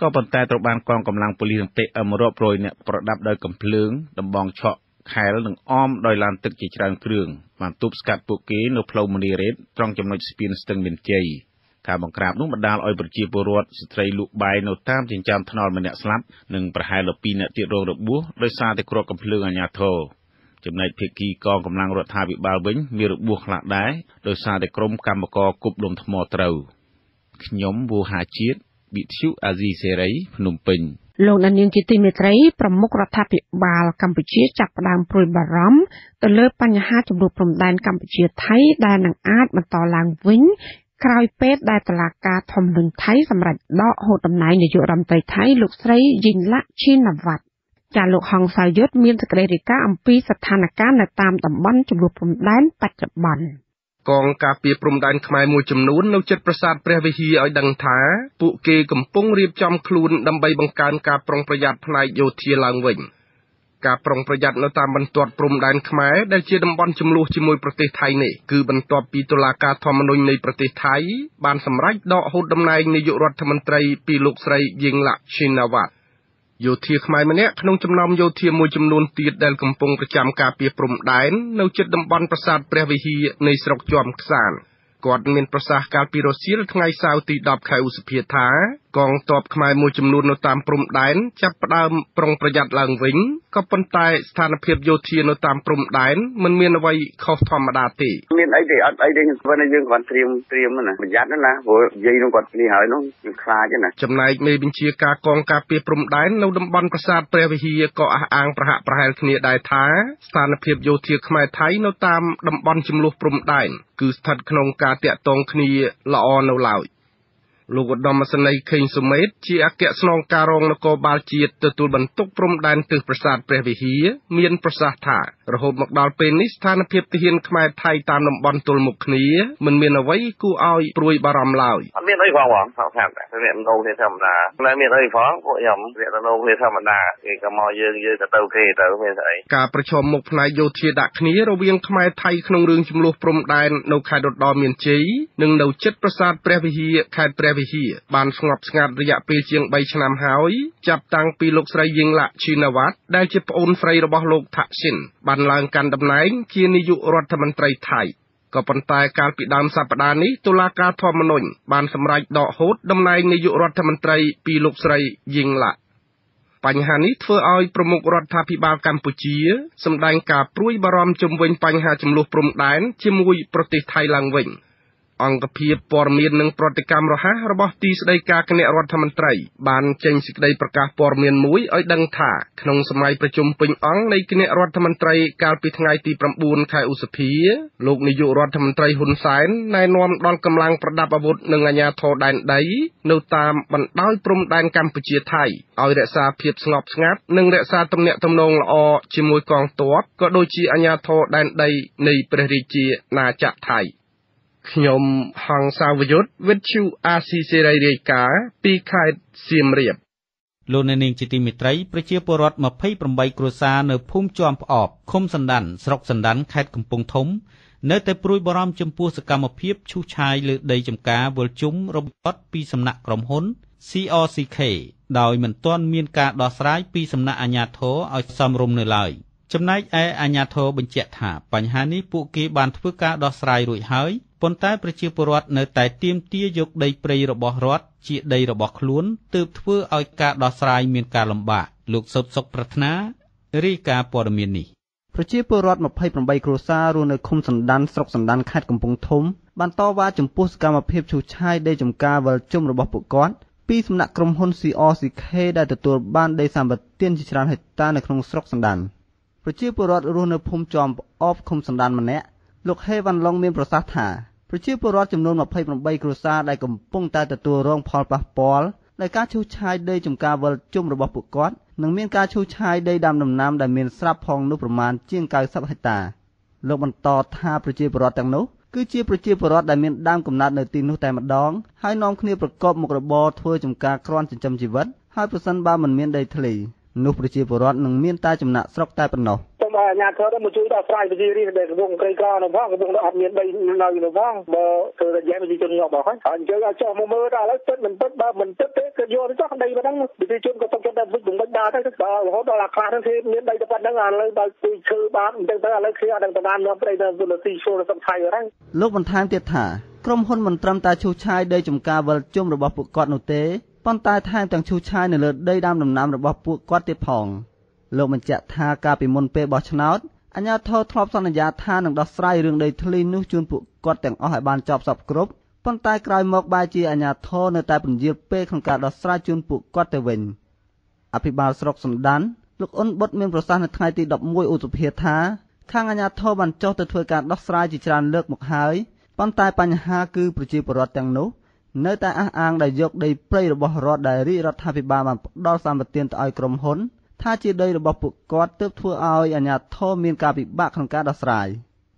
ក៏ប៉ុន្តែត្រូវបានកងកម្លាំងប៉ូលីស PM រាប់រយនាក់ប្រដាប់ដោយកាំភ្លើងដំបងឆក់ខែលនិងអមដោយឡានទឹកជាច្រើនគ្រឿងបានទប់ស្កាត់ពួកគេនៅផ្លូវមនីរ៉េតត្រង់ចំណុចស្ពានស្ទឹងមានជ័យការបង្ក្រាបនោះបណ្ដាលឲ្យប្រជាពលរដ្ឋស្ត្រីលក់បាយនៅតាមចិញ្ចើមថ្នល់ម្នាក់ស្លាប់និងប្រហែល12នាក់ទៀតរងរបួសដោយសារតែគ្រាប់កាំភ្លើងអាជ្ញាធរចំណែកភាគីកងកម្លាំងរដ្ឋាភិបាលវិញមានរបួសខ្លះដែរដោយសារតែក្រុមកម្មករគប់ដុំថ្មត្រូវខ្ញុំវូហាជាតិវិទ្យុអាស៊ីសេរីភ្នំពេញលោកនាងជាទីមេត្រីប្រមុខរដ្ឋាភិបាលកម្ពុជាចាប់ផ្ដើមព្រួយបារម្ភទៅលើបញ្ហាជម្លោះព្រំដែនកម្ពុជាថៃដែលនឹងអាចបន្តឡើងវិញក្រោយពេលដែលតុលាការធម្មនុញ្ញថៃសម្រេចដកហូតតំណែងនាយករដ្ឋមន្ត្រីថៃលោកស្រីយីងឡាក់ឈីណាវ៉ាត់ចាលោកហងសាយុទ្ធមានសេចក្តីរាយការណ៍អំពីស្ថានភាពនៅតាមតំបន់ជម្លោះព្រំដែនបច្ចុប្បន្នកងការពារព្រំដែនខ្មែរមួយចំនួននៅជិតប្រាសាទព្រះវិហារឲ្យដឹងថាពួកគេកំពុងរៀបចំខ្លួនដើម្បីបង្កើនការប្រុងប្រយ័ត្នផ្នែកយោធាឡើងវិញការប្រុងប្រយ័ត្ននៅតាមបន្ទាត់ព្រំដែនខ្មែរដែលជាតំបន់ជម្លោះជាមួយប្រទេសថៃនេះគឺបន្ទាប់ពីតុលាការធម្មនុញ្ញនៃប្រទេសថៃបានសម្រេចដកហូតតំណែងនាយករដ្ឋមន្ត្រីពីលោកស្រីយីងឡាក់ឈីណាវ៉ាត់យោធាខ្មែរម្នាក់ក្នុងចំណោមយោធាមួយចំនួនទៀតដែលកំពុងប្រចាំការពារព្រំដែននៅជិតតំបន់ប្រាសាទព្រះវិហារនៃស្រុកជាំខ្សានគាត់មានប្រសាសន៍កាលពីរសៀលថ្ងៃសៅរ៍ទី10ខែឧសភាថាកងទ័ពខ្មែរមួយចំនួននៅតាមព្រំដែនចាប់ផ្ដើមប្រុងប្រយ័ត្នឡើងវិញក៏ប៉ុន្តែស្ថានភាពយោធានៅតាមព្រំដែនមិនមានអ្វីខុសធម្មតាទេមានអីទេអត់អីទេគាត់យើងគាត់ត្រៀមណាប្រយ័ត្នណាព្រោះនិយាយនោះគាត់នេះហើយនោះយើងខ្លាចណាចំណែកមេបញ្ជាការកងការពារព្រំដែននៅតំបន់ប្រាសាទព្រះវិហារក៏អះអាងប្រហាក់ប្រហែលគ្នាដែរថាស្ថានភាពយោធាខ្មែរថៃនៅតាមតំបន់ជម្លោះព្រំដែនគឺស្ថិតក្នុងការតាក់ទងគ្នាល្អនៅឡើយលោកឧត្តមសេនីយ៍ខេងសុមេតជាអគ្គស្នងការរងនគរបាលជាតិទទួលបន្ទុកព្រំដែនទិសប្រាសាទព្រះវិហារមានប្រសាសន៍ថារហូតមកដល់ពេលនេះស្ថានភាពទាហានខ្មែរថៃតាមតំបន់ទល់មុខគ្នាមិនមានអ្វីគួរឲ្យព្រួយបារម្ភឡើយអត់មានអីផងថតថាវាមិនដូរគ្នាធម្មតាតែមានអីផងពួកខ្ញុំវាទៅដូរគ្នាធម្មតាគេក៏មកយើងក៏ទៅគេទៅមានស្អីការប្រឈមមុខផ្នែកយោធាដាក់គ្នារវាងខ្មែរថៃក្នុងរឿងជម្លោះព្រំដែននៅខេត្តរតនមានជ័យនិងនៅជិតប្រាសាទព្រះវិហារខេត្តព្រះវិហារបានស្ងប់ស្ងាត់រយៈពេលជាង3ឆ្នាំហើយចាប់តាំងពីលោកស្រីយីងឡាក់ឈីណាវ៉ាត់ដែលជាប្អូនស្រីរបស់លោកថាក់ស៊ីនបានឡើងកាន់តំណែងជានាយករដ្ឋមន្ត្រីថៃក៏ប៉ុន្តែកាលពីដើមសប្តាហ៍នេះតុលាការធម្មនុញ្ញបានសម្រេចដកហូតតំណែងនាយករដ្ឋមន្ត្រីពីលោកស្រីយីងឡាក់បញ្ហានេះធ្វើឲ្យប្រមុខរដ្ឋាភិបាលកម្ពុជាសម្ដែងការព្រួយបារម្ភជុំវិញបញ្ហាជម្លោះព្រំដែនជាមួយប្រទេសថៃឡើងវិញ អង្គភាពព័ត៌មាននិងប្រតិកម្មរហ័សរបស់ទីស្តីការគណៈរដ្ឋមន្ត្រីបានចេញសេចក្តីប្រកាសព័ត៌មានមួយឲ្យដឹងថាក្នុងសម័យប្រជុំពេញអង្គនៃគណៈរដ្ឋមន្ត្រីកាលពីថ្ងៃទី9ខែឧសភាលោកនាយករដ្ឋមន្ត្រីហ៊ុនសែនណែនាំដល់កម្លាំងប្រដាប់អាវុធនិងអាជ្ញាធរដែនដីនៅតាមបណ្ដោយព្រំដែនកម្ពុជាថៃឲ្យរក្សាភាពស្ងប់ស្ងាត់និងរក្សាទំនាក់ទំនងល្អជាមួយកងទ័ពក៏ដូចជាអាជ្ញាធរដែនដីនៃព្រះរាជាណាចក្រថៃខ្ញុំហងសាវយុទ្ធវិទ្យុអាស៊ីសេរីរាយការណ៍ពីខេត្តសៀមរាបលោកអ្នកនាងជាទីមេត្រីប្រជាពលរដ្ឋ28គ្រួសារនៅភូមិជាំផ្អបឃុំសណ្ដានស្រុកសណ្ដានខេត្តកំពង់ធំនៅតែព្រួយបារម្ភចំពោះសកម្មភាពឈូសឆាយលើដីចម្ការវល់ជុំរបស់ពីសំណាក់ក្រុមហ៊ុន CRCK ដោយមិនទាន់មានការដោះស្រាយពីសំណាក់អាជ្ញាធរឲ្យសមរម្យនៅឡើយចំណែកឯអាជ្ញាធរបញ្ជាក់ថាបញ្ហានេះពួកគេបានធ្វើការដោះស្រាយរួចហើយប៉ុន្តែប្រជាពលរដ្ឋនៅតែទាមទារយកដីព្រៃរបស់រដ្ឋជាដីរបស់ខ្លួនទើបធ្វើឲ្យការដោះស្រាយមានការលំបាកលោកសុតសុខប្រាថ្នារាយការណ៍ព័ត៌មាននេះប្រជាពលរដ្ឋ28គ្រួសាររស់នៅឃុំសណ្ដានស្រុកសណ្ដានខេត្តកំពង់ធំបានតវ៉ាចំពោះសកម្មភាពឈូសឆាយដីចម្ការវិលជុំរបស់ពួកគាត់ពីសំណាក់ក្រុមហ៊ុន CRCK ដែលទទួលបានដីសម្បត្តិជាច្រើនហិកតានៅក្នុងស្រុកសណ្ដានប្រជាពលរដ្ឋរស់នៅភូមិជាំផ្អបឃុំសណ្ដានម្នាក់លោកហេវ៉ាន់ឡុងមានប្រសាសន៍ថាប្រជាពលរដ្ឋចំនួន28គ្រួសារដែលកំពុងតែទទួលរងផលប៉ះពាល់ដោយការឈូសឆាយដីចម្ការវិលជុំរបស់ពួកគាត់និងមានការឈូសឆាយដីដាំដំណាំដែលមានស្រាប់ផងនោះប្រមាណជាង90ហិកតាលោកបន្តថាប្រជាពលរដ្ឋទាំងនោះគឺជាប្រជាពលរដ្ឋដែលមានដើមកំណើតនៅទីនោះតែម្ដងហើយនាំគ្នាប្រកបមុខរបរធ្វើចម្ការគ្រាន់ចិញ្ចឹមជីវិតហើយប្រសិនបើមិនមានដីធ្លីនោះប្រជាពលរដ្ឋនឹងមានតែចំណាក់ស្រុកតែប៉ុណ្ណោះសូមឲ្យអាជ្ញាធរមកជួយដោះស្រាយប្រជារាស្ត្រដែលកំពុងក្រីក្រនៅផងកំពុងអត់មានដីនៅនៅផងបើធ្វើរយៈប្រជាជនងាប់អស់ហើយអញ្ចឹងឲ្យចុះមកមើលថាឥឡូវទឹកមិនទឹកបើមិនទឹកទេគឺយកទៅចុះដីប៉ុណ្ណឹងប្រជាជនក៏សុខចិត្តតែវិច្មិនដែរទៅដល់រហូតដល់អាខ្លះហ្នឹងគេមានដីទៅប៉ុណ្ណឹងឥឡូវដល់ជួយឈើបានអញ្ចឹងទៅឥឡូវគេអត់ដឹងទៅបាននាំព្រៃទៅពលរដ្ឋចូលទៅថៃហ្នឹងលោកបន្ថែមទៀតថាក្រុមហ៊ុនមិនត្រឹមតែឈូសឆាយដីចម្ការវិលជុំរបស់ពួកគាត់នោះទេប៉ុន្តែថែមទាំងឈូសឆាយនៅលើដីដាំដំណាំរបស់ពួកគាត់ទៀតផងលោកបញ្ជាក់ថាកាលពីមុនពេលបោះឆ្នោតអាជ្ញាធរធ្លាប់សន្យាថានឹងដោះស្រាយរឿងដីធ្លីនោះជូនពួកគាត់ទាំងអស់ឲ្យបានចប់សពគ្រប់ប៉ុន្តែក្រោយមកបែរជាអាជ្ញាធរនៅតែពន្យាលពេលក្នុងការដោះស្រាយជូនពួកគាត់ទៅវិញអភិបាលស្រុកសណ្ដានលោកអ៊ុនបុតមានប្រសាសន៍នៅថ្ងៃទី11ឧសភាថាខាងអាជ្ញាធរបានចុះទៅធ្វើការដោះស្រាយជាច្រើនលើកមកហើយប៉ុន្តែបញ្ហាគឺប្រជាពលរដ្ឋទាំងនោះនៅតែអះអាងដែលយកដីព្រៃរបស់រដ្ឋដែលរាជរដ្ឋាភិបាលបានផ្ដល់សម្បត្តិទៅឲ្យក្រុមហ៊ុនថាជាដីរបស់ពួកគាត់ទើបធ្វើឲ្យអាជ្ញាធរមានការពិបាកក្នុងការដោះស្រាយ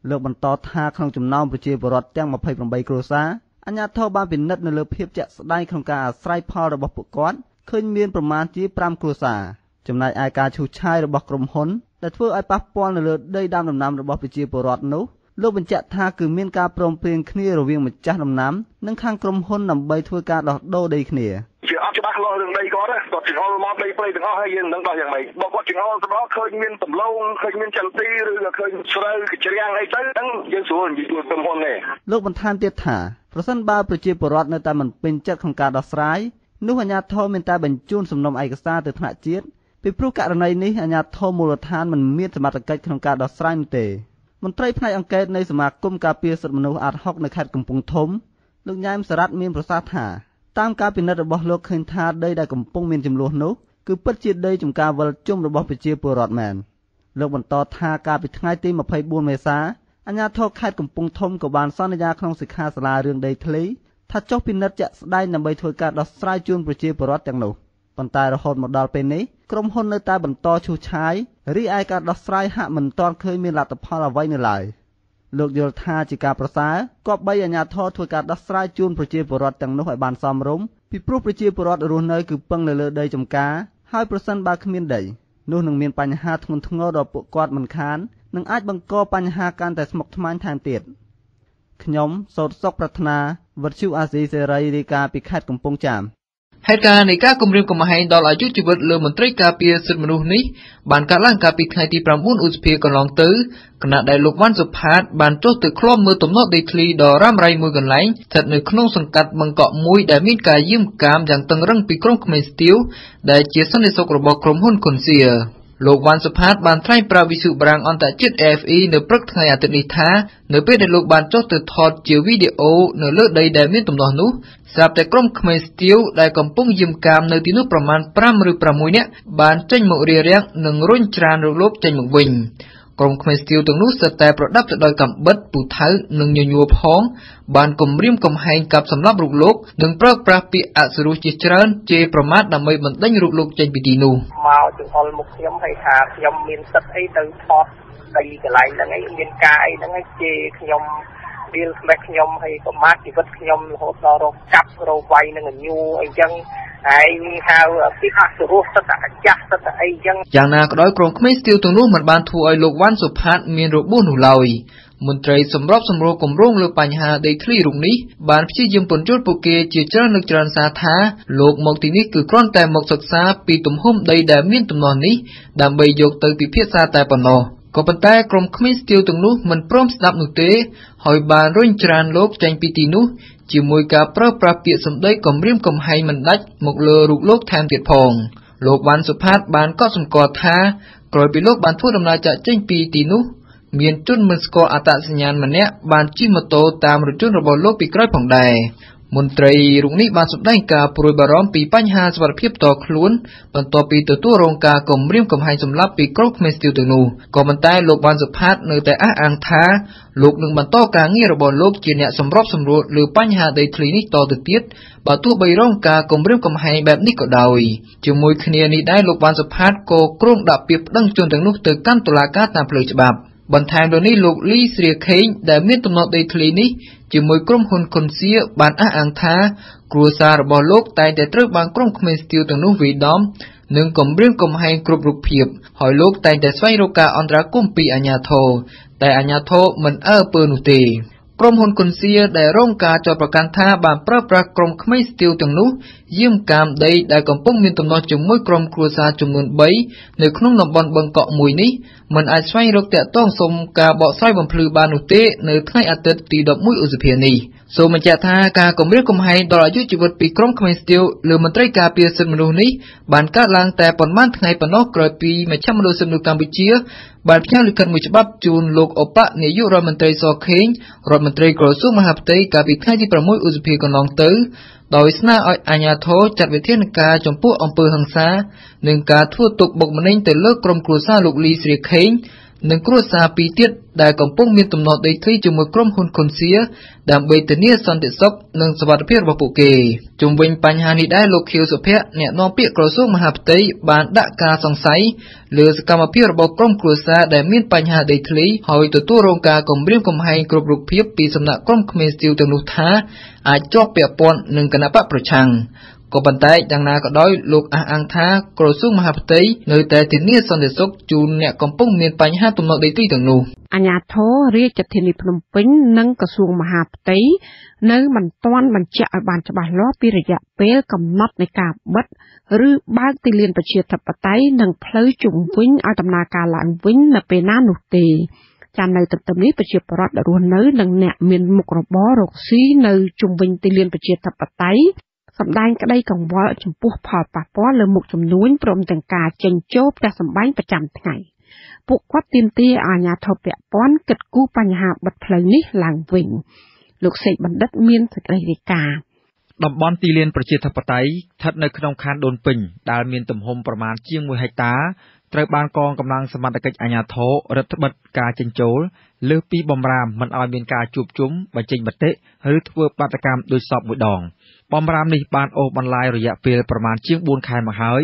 លោកបន្តថាក្នុងចំណោមប្រជាពលរដ្ឋទាំង28គ្រួសារអាជ្ញាធរបានពិនិត្យនៅលើភាពជាក់ស្ដែងក្នុងការអាស្រ័យផលរបស់ពួកគាត់ឃើញមានប្រមាណជា5គ្រួសារចំណែកឯការឈូសឆាយរបស់ក្រុមហ៊ុនដែលធ្វើឲ្យប៉ះពាល់នៅលើដីដាំដំណាំរបស់ប្រជាពលរដ្ឋនោះលោកបញ្ជាក់ថាគឺមានការព្រមព្រៀងគ្នារវាងម្ចាស់ដំណាំនិងខាងក្រុមហ៊ុនដើម្បីធ្វើការដោះដូរដីគ្នាជាអត់ច្បាស់លាស់រឿងដីគាត់គាត់ចង្អុលមកដីព្រៃទាំងអស់ហើយយើងមិនដឹងដោះយ៉ាងម៉េចបើគាត់ចង្អុលទៅដល់ឃើញមានដំឡូងឃើញមានចន្ទីឬក៏ឃើញស្រូវកជ្រាំងអីទៅហ្នឹងយើងស្រួលនិយាយជាមួយក្រុមហ៊ុនទេលោកបន្ថែមទៀតថាប្រសិនបើប្រជាពលរដ្ឋនៅតែមិនពេញចិត្តក្នុងការដោះស្រាយនោះអាជ្ញាធរមានតែបញ្ជូនសំណុំឯកសារទៅថ្នាក់ជាតិពីព្រោះករណីនេះអាជ្ញាធរមូលដ្ឋានមិនមានសមត្ថកិច្ចក្នុងការដោះស្រាយនោះទេមន្ត្រីផ្នែកអង្គការនៃសមាគមការពារសិទ្ធិមនុស្សអាត60នៅខេត្តកំពង់ធំលោកញ៉ែមសារ៉ាត់មានប្រសាសន៍ថាតាមការពិនិត្យរបស់លោកឃើញថាដីដែលកំពុងមានចំនួននោះគឺពិតជាដីចម្ការវិលជុំរបស់ប្រជាពលរដ្ឋមែនលោកបន្តថាកាលពីថ្ងៃទី24មេសាអាជ្ញាធរខេត្តកំពង់ធំក៏បានសន្យាក្នុងសិក្ខាសាលារឿងដីធ្លីថាចុះពិនិត្យជាក់ស្ដែងដើម្បីធ្វើការដោះស្រាយជូនប្រជាពលរដ្ឋទាំងនោះប៉ុន្តែរហូតមកដល់ពេលនេះក្រុមហ៊ុននៅតែបន្តឈូសឆាយរីឯការដោះស្រាយហាក់មិនទាន់ឃើញមានលទ្ធផលអ្វីនៅឡើយលោកយល់ថាជាការប្រសើរគប្បីអាជ្ញាធរធ្វើការដោះស្រាយជូនប្រជាពលរដ្ឋទាំងនោះឲ្យបានសមរម្យពីព្រោះប្រជាពលរដ្ឋរស់នៅគឺពឹងនៅលើដីចម្ការហើយប្រសិនបើគ្មានដីនោះនឹងមានបញ្ហាធ្ងន់ធ្ងរដល់ពួកគាត់មិនខាននឹងអាចបង្កបញ្ហាកាន់តែស្មុគស្មាញថែមទៀតខ្ញុំសោតសុកប្រាថ្នាវិទ្យុអាស៊ីសេរីរាយការណ៍ពីខេត្តកំពង់ចាមហេតុការណ៍នៃការគំរាមកំហែងដល់អាយុជីវិតលើមន្ត្រីការពារសិទ្ធិមនុស្សនេះបានកើតឡើងកាលពីថ្ងៃទី9ឧសភាកន្លងទៅខណៈដែលលោកវ៉ាន់សុផាតបានចុះទៅឃ្លាំមើលទំនាស់ដីធ្លីដ៏រ៉ាំរ៉ៃមួយកន្លែងស្ថិតនៅក្នុងសង្កាត់បឹងកក់មួយដែលមានការយាមកាមយ៉ាងតឹងរ៉ឹងពីក្រុមក្មេងស្ទាវដែលជាសន្តិសុខរបស់ក្រុមហ៊ុនខុនសៀ លោកវ៉ាន់សុផាតបានថ្លែងប្រាប់វិទ្យុបារាំងអន្តរជាតិ AFE នៅព្រឹកថ្ងៃអាទិត្យនេះថានៅពេលដែលលោកបានចុះទៅថតជាវីដេអូនៅលើដីដែលមានទំនាស់នោះស្រាប់តែក្រុមក្មេងស្ទាវដែលកំពុងយាមកាមនៅទីនោះប្រមាណ5ឬ6នាក់បានចេញមករារាំងនិងរុញច្រានលោកចេញមកវិញក្រុមក្មេងស្ទាវទាំងនោះសុទ្ធតែប្រដាប់ទៅដោយកាំបិតពូថៅនិងញញួរផងបានគំរាមកំហែងកាប់សម្លាប់រូបលោកនិងប្រើប្រាស់ពាក្យអសុរោះជាច្រើនជេរប្រមាថដើម្បីបណ្ដេញរូបលោកចេញពីទីនោះមកចង្អុលមុខខ្ញុំហើយថាខ្ញុំមានសិទ្ធអីទៅថតដីកន្លែងហ្នឹងឯងមានការអីហ្នឹងឯងជេរខ្ញុំវាលស្មេះខ្ញុំហើយប្រមាថជីវិតខ្ញុំរហូតដល់រកកាប់រកវាយនឹងញញួរអីចឹងហើយហៅពីអសុរោះសិទ្ធអាចារ្យសិទ្ធអីចឹងយ៉ាងណាក៏ដោយក្រុមក្មេងស្ទាវទាំងនោះមិនបានធ្វើឲ្យលោកវ៉ាន់សុផាតមានរបួសនោះឡើយមន្ត្រីសម្របសម្រួលគម្រោងលើបញ្ហាដីធ្លីរូបនេះបានព្យាយាមពន្យល់ពួកគេជាច្រើនលើកច្រើនសារថាលោកមកទីនេះគឺគ្រាន់តែមកសិក្សាពីទំហំដីដែលមានទំនាស់នេះដើម្បីយកទៅពិភាក្សាតែប៉ុណ្ណោះក៏ប៉ុន្តែក្រុមក្មេងស្ទាវទាំងនោះមិនព្រមស្ដាប់នោះទេហើយបានរុញច្រានលោកចេញពីទីនោះជាមួយការប្រើប្រាស់ពាក្យសម្ដីគំរាមកំហែងមិនដាច់មកលើរូបលោកថែមទៀតផងលោកវ៉ាន់សុផាតបានកត់សម្គាល់ថាក្រោយពីលោកបានធ្វើដំណើរចាកចេញពីទីនោះមានជនមិនស្គាល់អត្តសញ្ញាណម្នាក់បានជិះម៉ូតូតាមរថយន្តរបស់លោកពីក្រោយផងដែរមន្ត្រីរូបនេះបានសម្ដែងការព្រួយបារម្ភពីបញ្ហាសុវត្ថិភាពផ្ទាល់ខ្លួនបន្ទាប់ពីទទួលរងការគំរាមកំហែងសម្លាប់ពីក្រុមក្មេងស្ទាវទាំងនោះក៏ប៉ុន្តែលោកវ៉ាន់សុផាតនៅតែអះអាងថាលោកនឹងបន្តការងាររបស់លោកជាអ្នកសម្របសម្រួលលើបញ្ហាដីធ្លីនេះតទៅទៀតបើទោះបីរងការគំរាមកំហែងបែបនេះក៏ដោយជាមួយគ្នានេះដែរលោកវ៉ាន់សុផាតក៏គ្រោងដាក់ពាក្យប្តឹងជនទាំងនោះទៅកាន់តុលាការតាមផ្លូវច្បាប់បន្ថែមលើនេះលោកលីស្រាខេងដែលមានទំនាស់ដីធ្លីនេះជាមួយក្រុមហ៊ុនខុនសៀបានអះអាងថាគ្រួសាររបស់លោកតែងតែត្រូវបានក្រុមក្មេងស្ទាវទាំងនោះវាយដំនិងគំរាមកំហែងគ្រប់រូបភាពហើយលោកតែងតែស្វែងរកការអន្តរាគមន៍ពីអាជ្ញាធរតែអាជ្ញាធរមិនអើពើនោះទេក្រុមហ៊ុនខុនសៀដែលរងការចោទប្រកាន់ថាបានប្រើប្រាស់ក្រុមក្មេងស្ទាវទាំងនោះយាមកាមដីដែលកំពុងមានទំនាស់ជាមួយក្រុមគ្រួសារចំនួន3នៅក្នុងតំបន់បឹងកក់មួយនេះមិនអាចស្វែងរកតាក់ទងសុំការបកស្រាយបំភ្លឺបាននោះទេនៅថ្ងៃអាទិត្យទី11ឧសភានេះសូមបញ្ជាក់ថាការគំរាមកំហែងដល់អាយុជីវិតពីក្រុមក្មេងស្ទាវលើមន្ត្រីការពារសិទ្ធិមនុស្សនេះបានកើតឡើងតែប៉ុន្មានថ្ងៃប៉ុណ្ណោះក្រោយពីមជ្ឈមណ្ឌលសិទ្ធិមនុស្សកម្ពុជាបានផ្ញើលិខិតមួយច្បាប់ជូនលោកឧបនាយករដ្ឋមន្ត្រីសខេងរដ្ឋមន្ត្រីក្រសួងមហាផ្ទៃកាលពីថ្ងៃទី6ឧសភាកន្លងទៅដោយស្នើឲ្យអាជ្ញាធរចាត់វិធានការចំពោះអំពើហិង្សានិងការធ្វើទុកបុកម្នេញទៅលើក្រុមគ្រួសារលោកលីស្រាខេងនិងគ្រួសារពីរទៀតដែលកំពុងមានទំនាស់ដីធ្លីជាមួយក្រុមហ៊ុនខុនសៀដើម្បីធានាសន្តិសុខនិងសុវត្ថិភាពរបស់ពួកគេជុំវិញបញ្ហានេះដែរលោកខៀវសុភ័ក្រអ្នកនាំពាក្យក្រសួងមហាផ្ទៃបានដាក់ការសង្ស័យលើសកម្មភាពរបស់ក្រុមគ្រួសារដែលមានបញ្ហាដីធ្លីហើយទទួលរងការគំរាមកំហែងគ្រប់រូបភាពពីសំណាក់ក្រុមក្មេងស្ទាវទាំងនោះថាអាចជាប់ពាក់ព័ន្ធនឹងគណបកប្រឆាំងក៏ប៉ុន្តែយ៉ាងណាក៏ដោយលោកអះអាងថាក្រសួងមហាផ្ទៃនៅតែធានាសន្តិសុខជូនអ្នកកំពុងមានបញ្ហាទំនាស់ដីធ្លីទាំងនោះអាជ្ញាធររាជធានីភ្នំពេញនិងក្រសួងមហាផ្ទៃនៅមិនទាន់បញ្ជាក់ឲ្យបានច្បាស់លាស់ពីរយៈពេលកំណត់នៃការបិទឬបើកទីលានប្រជាធិបតេយ្យនិងផ្លូវជុំវិញឲ្យដំណើរការឡើងវិញនៅពេលណានោះទេចាំនៅទន្ទឹមនេះប្រជាពលរដ្ឋរស់នៅនិងអ្នកមានមុខរបររកស៊ីនៅជុំវិញទីលានប្រជាធិបតេយ្យសម្ដែងក្តីកង្វល់ចំពោះផលប៉ះពាល់លើមុខចំនួនព្រមទាំងការចេញចូលផ្ទះសម្បែងប្រចាំថ្ងៃពួកគាត់ទាមទារអាជ្ញាធរពាក់ព័ន្ធគិតគូរបញ្ហាបិទផ្លូវនេះឡើងវិញលោកសេកបណ្ឌិតមានសេចក្តីរាយការណ៍តំបន់ទីលានប្រជាធិបតេយ្យស្ថិតនៅក្នុងខណ្ឌដូនពេញដែលមានទំហំប្រមាណជាង1ហិកតាត្រូវបានកងកម្លាំងសមត្ថកិច្ចអាជ្ញាធររដ្ឋបិទការចេញចូលលើសពីបំរាមមិនឲ្យមានការជួបជុំបញ្ចេញមតិឬធ្វើបាតកម្មដោយសពមួយដងបំរាមនេះបានអូសបន្លាយរយៈពេលប្រមាណជាង4ខែមកហើយ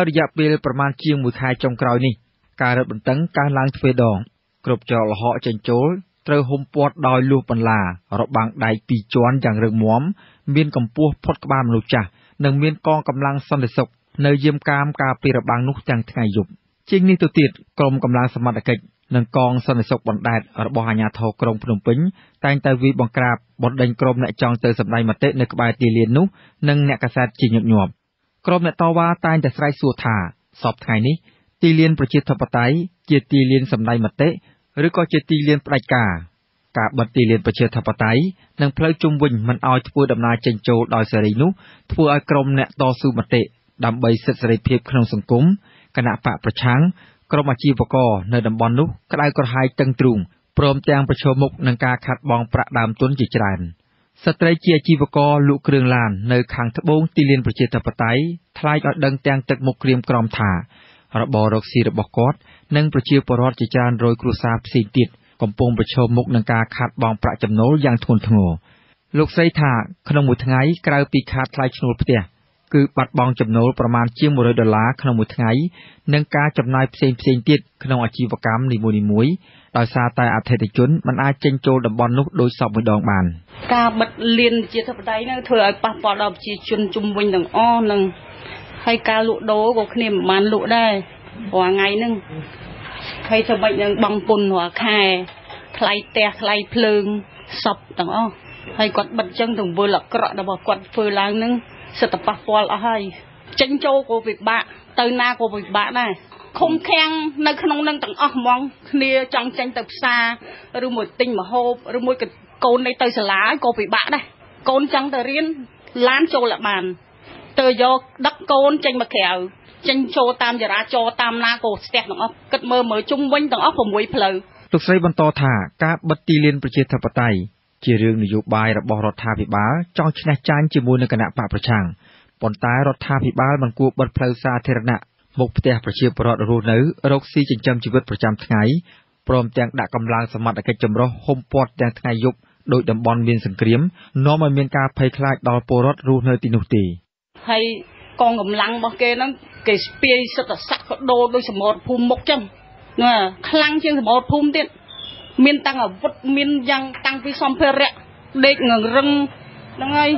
រយៈពេលប្រមាណជាង1ខែចុងក្រោយនេះការរឹតបន្តឹងកើនឡើងទ្វេដងគ្រប់ច្រកល្ហកចេញចូលត្រូវហ៊ុំព័ទ្ធដោយលួសបន្លារបាំងដែក2ជាន់យ៉ាងរឹងមាំមានកម្ពស់ផុតក្បាលមនុស្សចាស់និងមានកងកម្លាំងសន្តិសុខនៅយាមកាមការពីរបាំងនោះទាំងថ្ងៃយប់ជាងនេះទៅទៀតក្រុមកម្លាំងសមត្ថកិច្ចនិងកងសន្តិសុខបណ្ដែតរបស់អាជ្ញាធរក្រុងភ្នំពេញតែងតែវាយបង្ក្រាបបណ្ដេញក្រុមអ្នកចង់ទៅសម្ដែងមតិនៅក្បែរទីលាននោះនិងអ្នកកាសែតជាញឹកញាប់ក្រុមអ្នកតវ៉ាតែងតែស្រែកសួរថាសពថ្ងៃនេះទីលានប្រជាធិបតេយ្យជាទីលានសម្ដែងមតិឬក៏ជាទីលានផ្ដាច់ការបិទទីលានប្រជាធិបតេយ្យនិងផ្លូវជុំវិញមិនឲ្យធ្វើដំណើរចេញចូលដោយសេរីនោះធ្វើឲ្យក្រុមអ្នកតស៊ូមតិដើម្បីសិទ្ធិសេរីភាពក្នុងសង្គមគណៈបកប្រឆាំង ក្រុមអាជីវករនៅតំបន់នោះក្តៅក្រហាយតឹងទ្រូងព្រមទាំងប្រឈមមុខនឹងការខាត់បងប្រាក់ដើមទុនជាច្រើនស្ត្រីជាអាជីវករលក់គ្រឿងឡាននៅខាងត្បូងទីលានប្រជាធិបតេយ្យថ្លែងឲ្យដឹងទាំងទឹកមុខក្រៀមក្រំថារបររកស៊ីរបស់គាត់និងប្រជាពលរដ្ឋជាច្រើនរយគ្រួសារផ្សេងទៀតកំពុងប្រឈមមុខនឹងការខាត់បងប្រាក់ចំណូលយ៉ាងធ្ងន់ធ្ងរលោកស្រីថាក្នុងមួយថ្ងៃក្រៅពីខាតថ្លៃឈ្នួលផ្ទះគឺបាត់បង់ចំណូលប្រមាណជាង$100ក្នុងមួយថ្ងៃនិងការចំណាយផ្សេងទៀតក្នុងអាជីវកម្មនីមួយៗដោយសារតែអតិថិជនមិនអាចចេញចូលតំបន់នោះដោយសពមួយដងបានការបិទលានជាធិបតីនឹងធ្វើឲ្យប៉ះពាល់ដល់ប្រជាជនជុំវិញទាំងអស់នឹងហើយការលក់ដូរក៏គ្នាមិនបានលក់ដែរព្រោះថ្ងៃហ្នឹងហើយធ្វើម៉េចនឹងបង់ពន្ធរាល់ខែថ្លៃផ្ទះថ្លៃភ្លើងសពទាំងអស់ហើយគាត់បិទចឹងទង្វើអាក្រក់របស់គាត់ធ្វើឡើងហ្នឹងសិតតែប៉ះពាល់អស់ហើយចេញចូលក៏ពិបាកទៅណាក៏ពិបាកដែរឃុំឃាំងនៅក្នុងនឹងទាំងអស់ហ្មងគ្នាចង់ចេញទៅផ្សារឬមួយទិញម្ហូបឬមួយកូនទៅសាលាក៏ពិបាកដែរកូនចង់ទៅរៀនឡានចូលតែបានទៅយកដឹកកូនចេញមកក្រៅចេញចូលតាមចរាចរណ៍តាមណាក៏ស្ទះទាំងអស់គិតមើលជុំវិញទាំងអស់6ផ្លូវលោកស្រីបន្តថាការបិទទីលានប្រជាធិបតេយ្យជារឿងនយោបាយរបស់រដ្ឋាភិបាលចង់ឈ្នះចាញ់ជាមួយនឹងគណៈបកប្រឆាំងប៉ុន្តែរដ្ឋាភិបាលមិនគួរបិទផ្លូវសាធារណៈមុខផ្ទះប្រជាពលរដ្ឋរស់នៅរកស៊ីចិញ្ចឹមជីវិតប្រចាំថ្ងៃព្រមទាំងដាក់កម្លាំងសមត្ថកិច្ចចម្រុះហ៊ុំព័ទ្ធទាំងថ្ងៃយប់ដោយតំបន់មានសង្គ្រាមនាំឲ្យមានការភ័យខ្លាចដល់ពលរដ្ឋរស់នៅទីនោះទេហើយកងកម្លាំងរបស់គេហ្នឹងគេស្ពាយសិទ្ធិស័ក្តិក៏ដូរដោយសមរភូមិមុខចឹងណាខ្លាំងជាងសមរភូមិទៀតមានតាំងអាវុធមានយ៉ាងតាំងពីសម្ភារៈដេកងរឹងហ្នឹងហើយ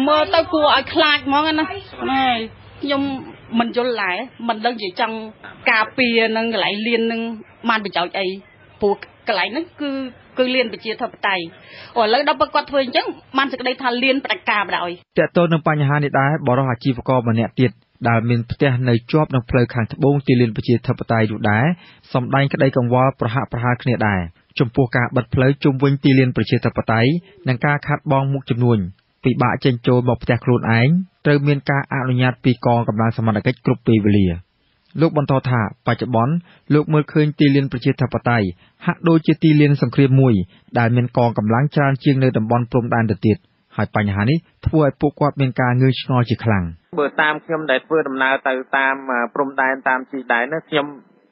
មើលទៅគួរឲ្យខ្លាចហ្មងណាខ្ញុំមិនយល់ឡើយមិនដឹងជាចង់ការពារនឹងកន្លែងលៀននឹងបានប្រយោជន៍អីព្រោះកន្លែងហ្នឹងគឺលៀនប្រជាធិបតេយ្យឥឡូវដល់ពេលគាត់ធ្វើអញ្ចឹងបានសេចក្តីថាលៀនផ្ដាច់ការបដ ாய் តើតើនឹងបញ្ហានេះដែរបរិះអាជីវករម្នាក់ទៀតដែលមានផ្ទះនៅជាប់នឹងផ្លូវខាងត្បូងទីលានប្រជាធិបតេយ្យនោះដែរសម្ដែងក្តីកង្វល់ប្រហាក់ប្រហែលគ្នាដែរចំពោះការបិទផ្លូវជុំវិញទីលានប្រជាធិបតេយ្យនិងការខាត់បងមុខចំនួនពិបាកចេញចូលមកផ្ទះខ្លួនឯងត្រូវមានការអនុញ្ញាតពីកងកម្លាំងសមត្ថកិច្ចគ្រប់ពេលវេលាលោកបន្តថាបច្ចុប្បន្នលោកមើលឃើញទីលានប្រជាធិបតេយ្យហាក់ដូចជាទីលានសង្គ្រាមមួយដែលមានកងកម្លាំងច្រើនជាងនៅតំបន់ព្រំដែនទៅទៀតហើយបញ្ហានេះធ្វើឲ្យពួកគាត់មានការងឿងឆ្ងល់ជាខ្លាំងបើតាមខ្ញុំដែលធ្វើដំណើរទៅតាមព្រំដែនតាមជីដែននោះខ្ញុំ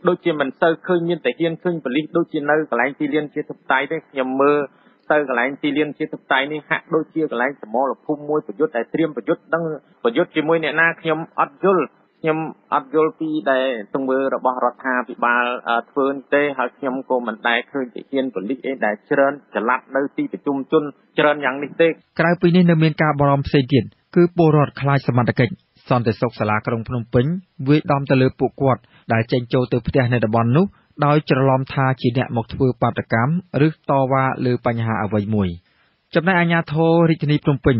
ដូចជាមិនសូវឃើញមានតែហ៊ានឃើញប៉ូលីសដូចជានៅកន្លែងទីលានជាធិបតេយ្យទេខ្ញុំមើលទៅកន្លែងទីលានជាធិបតេយ្យនេះហាក់ដូចជាកន្លែងសមរភូមិមួយប្រយុទ្ធដែលត្រៀមប្រយុទ្ធដឹងប្រយុទ្ធជាមួយអ្នកណាខ្ញុំអត់យល់ពីដែលទង្វើរបស់រដ្ឋាភិបាលធ្វើនេះទេហើយខ្ញុំក៏មិនដែលឃើញទាហានប៉ូលីសអីដែលច្រើនចល័តនៅទីប្រជុំជនច្រើនយ៉ាងនេះទេក្រៅពីនេះនៅមានការបារម្ភផ្សេងទៀតគឺពលរដ្ឋខ្លាចសមត្ថកិច្ចសន្តិសុខសាលាក្រុងភ្នំពេញវាយដំទៅលើពួកគាត់ដែលចេញចូលទៅផ្ទះនៅតំបន់នោះដោយច្រឡំថាជាអ្នកមកធ្វើបាតកម្មឬតវ៉ាលើបញ្ហាអ្វីមួយចំណែកអាជ្ញាធររាជធានីភ្នំពេញ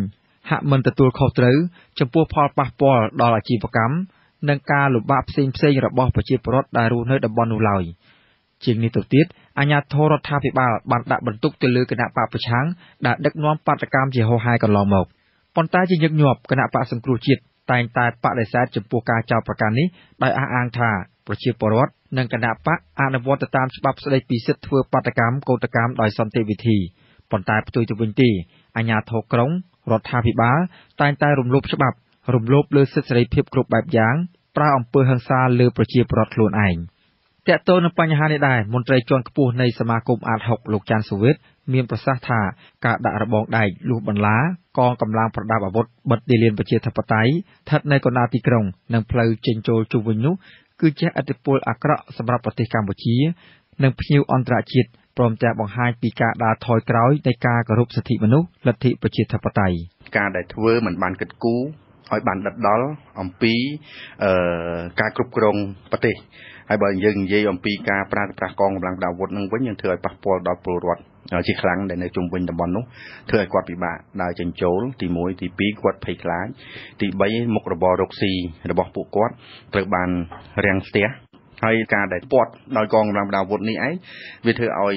ហាក់មិនទទួលខុសត្រូវចំពោះផលប៉ះពាល់ដល់អាជីវកម្មនិងការលំបាកផ្សេងៗរបស់ប្រជាពលរដ្ឋដែលរស់នៅតំបន់នោះឡើយជាងនេះទៅទៀតអាជ្ញាធររដ្ឋាភិបាលបានដាក់បន្ទុកទៅលើគណៈបកប្រឆាំងដែលដឹកនាំបាតកម្មជាហូរហែកន្លងមកប៉ុន្តែជាញឹកញាប់គណៈបកសង្គ្រោះជាតិតែងតែបដិសេធចំពោះការចោទប្រកាន់នេះដោយអះអាងថាប្រជាពលរដ្ឋនិងគណៈបកអនុវត្តតាមច្បាប់ស្តីពីសិទ្ធិធ្វើបាតកម្មកោតកម្មដោយសន្តិវិធីប៉ុន្តែផ្ទុយទៅវិញទេអាជ្ញាធរក្រុងរដ្ឋាភិបាលតែងតែរំលោភច្បាប់រំលោភលើសិទ្ធិសេរីភាពគ្រប់បែបយ៉ាងប្រើអំពើហិង្សាលើប្រជាពលរដ្ឋខ្លួនឯងតាក់ទងនឹងបញ្ហានេះដែរមន្ត្រីជាន់ខ្ពស់នៃសមាគមអាត6លោកច័ន្ទសូវៀតមានប្រសាសន៍ថាការដាក់របងដែកលួសបន្លាកងកម្លាំងប្រដាប់អាវុធបិទទីលានប្រជាធិបតេយ្យស្ថិតនៅកណ្ដាលទីក្រុងនិងផ្លូវចេញចូលជុំវិញនោះគឺជាឥទ្ធិពលអាក្រក់សម្រាប់ប្រទេសកម្ពុជានិងភ្ញៀវអន្តរជាតិព្រមទាំងបង្ហាញពីការដើរថយក្រោយនៃការគោរពសិទ្ធិមនុស្សលទ្ធិប្រជាធិបតេយ្យការដែលធ្វើមិនបានគិតគូរឲ្យបានដិតដល់អំពីការគ្រប់គ្រងប្រទេសហើយបើយើងនិយាយអំពីការប្រើប្រាស់កងកម្លាំងប្រដាប់អាវុធនឹងវិញយើងធ្វើឲ្យប៉ះពាល់ដល់ពលរដ្ឋជាខ្លាំងដែលនៅជុំវិញតំបន់នោះធ្វើឲ្យគាត់ពិបាកដើរចេញចូលទី1ទី2គាត់ភ័យខ្លាចទី3មុខរបររកស៊ីរបស់ពួកគាត់ត្រូវបានរាំងស្ទះហើយការដែលពាត់ដោយកងកម្លាំងប្រដាប់អាវុធនេះឯងវាធ្វើឲ្យ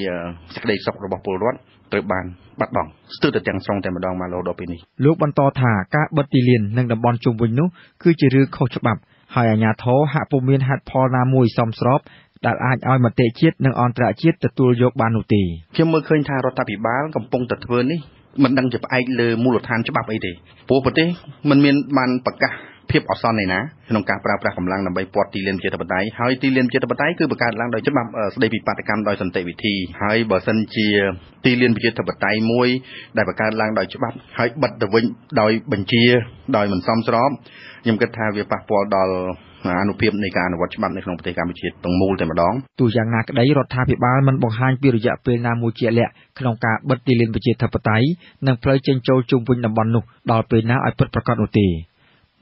សេចក្តីសុខរបស់ពលរដ្ឋត្រូវបានបាត់បង់ស្ទើរតែទាំងស្រុងតែម្ដងមករហូតដល់ពេលនេះលោកបន្តថាការបិទទីលាននិងតំបន់ជុំវិញនោះគឺជារឿងខុសច្បាប់ហ ហើយអាជ្ញាធរហាក់ពុំមានហេតុផលណាមួយសមស្របដែលអាចឲ្យមតិជាតិនិងអន្តរជាតិទទួលយកបាននោះទេខ្ញុំមើលឃើញថារដ្ឋាភិបាលកំពុងតែធ្វើនេះមិនដឹងជាផ្អែកលើមូលដ្ឋានច្បាប់អីទេព្រោះប្រទេសមិនមានបានប្រកាសភាពអសន្នឯណាក្នុងការប្រើប្រាស់កម្លាំងដើម្បីព័ទ្ធទីលានប្រជាធិបតេយ្យហើយទីលានប្រជាធិបតេយ្យគឺបង្កើតឡើងដោយច្បាប់ស្តីពីបាតកម្មដោយសន្តិវិធីហើយបើសិនជាទីលានប្រជាធិបតេយ្យមួយដែលបង្កើតឡើងដោយច្បាប់ហើយបិទទៅវិញដោយបញ្ជាដោយមិនសមស្របខ្ញុំគិតថាវាប៉ះពាល់ដល់អានុភាពនៃការអនុវត្តច្បាប់នៅក្នុងប្រទេសកម្ពុជាទាំងមូលតែម្ដងទោះយ៉ាងណាក្តីរដ្ឋាភិបាលមិនបង្ហាញពីរយៈពេលណាមួយជាក់លាក់ក្នុងការបិទទីលានប្រជាធិបតេយ្យនិងផ្លូវចេញចូលជុំវិញតំបន់នោះដល់ពេលណាឲ្យពិតប្រាកដនោះទេ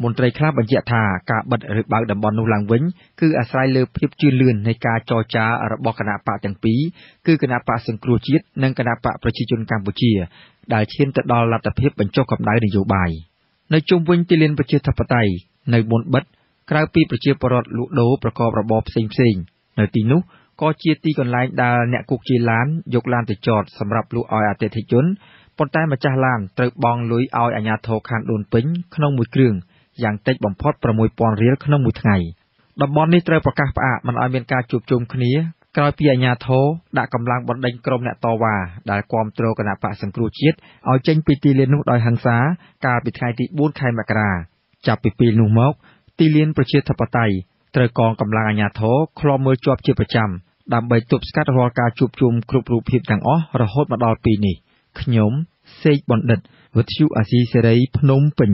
មន្ត្រីខ្លះបញ្ជាក់ថាការបិទឬបើកតំបន់នោះឡើងវិញគឺអាស្រ័យលើភាពជឿនលឿននៃការចរចារបស់គណៈបកទាំងពីរគឺគណៈបកសង្គ្រោះជាតិនិងគណៈបកប្រជាជនកម្ពុជាដែលឈានទៅដល់លទ្ធភាពបញ្ចុះកម្ដៅនយោបាយនៅជុំវិញទីលានប្រជាធិបតេយ្យនៅមុនបិទក្រៅពីប្រជាពលរដ្ឋលក់ដូរប្រកបរបរផ្សេងៗនៅទីនោះក៏ជាទីកន្លែងដែលអ្នកគូកជាឡានយកឡានទៅចតសម្រាប់លក់ឲ្យអតិថិជនប៉ុន្តែម្ចាស់ឡានត្រូវបង់លុយឲ្យអាជ្ញាធរខណ្ឌដូនពេញក្នុងមួយគ្រឿងយ៉ាងតិចបំផុត 6,000 រៀលក្នុងមួយថ្ងៃតំបន់នេះត្រូវប្រកាសផ្អាកមិនឲ្យមានការជួបជុំគ្នាក្រោយពីអាជ្ញាធរដាក់កម្លាំងបណ្ដេញក្រុមអ្នកតវ៉ាដែលគាំទ្រគណៈបកសង្គ្រោះជាតិឲ្យចេញពីទីលាននោះដោយហិង្សាកាលពីថ្ងៃទី4ខែមករាចាប់ពីពេលនោះមកទីលានប្រជាធិបតេយ្យត្រូវកងកម្លាំងអាជ្ញាធរឃ្លាំមើលជាប់ជាប្រចាំដើម្បីទប់ស្កាត់រាល់ការជួបជុំគ្រប់រូបភាពទាំងអស់រហូតមកដល់ពេលនេះខ្ញុំសេកបណ្ឌិតវិទ្យុអាស៊ីសេរីភ្នំពេញ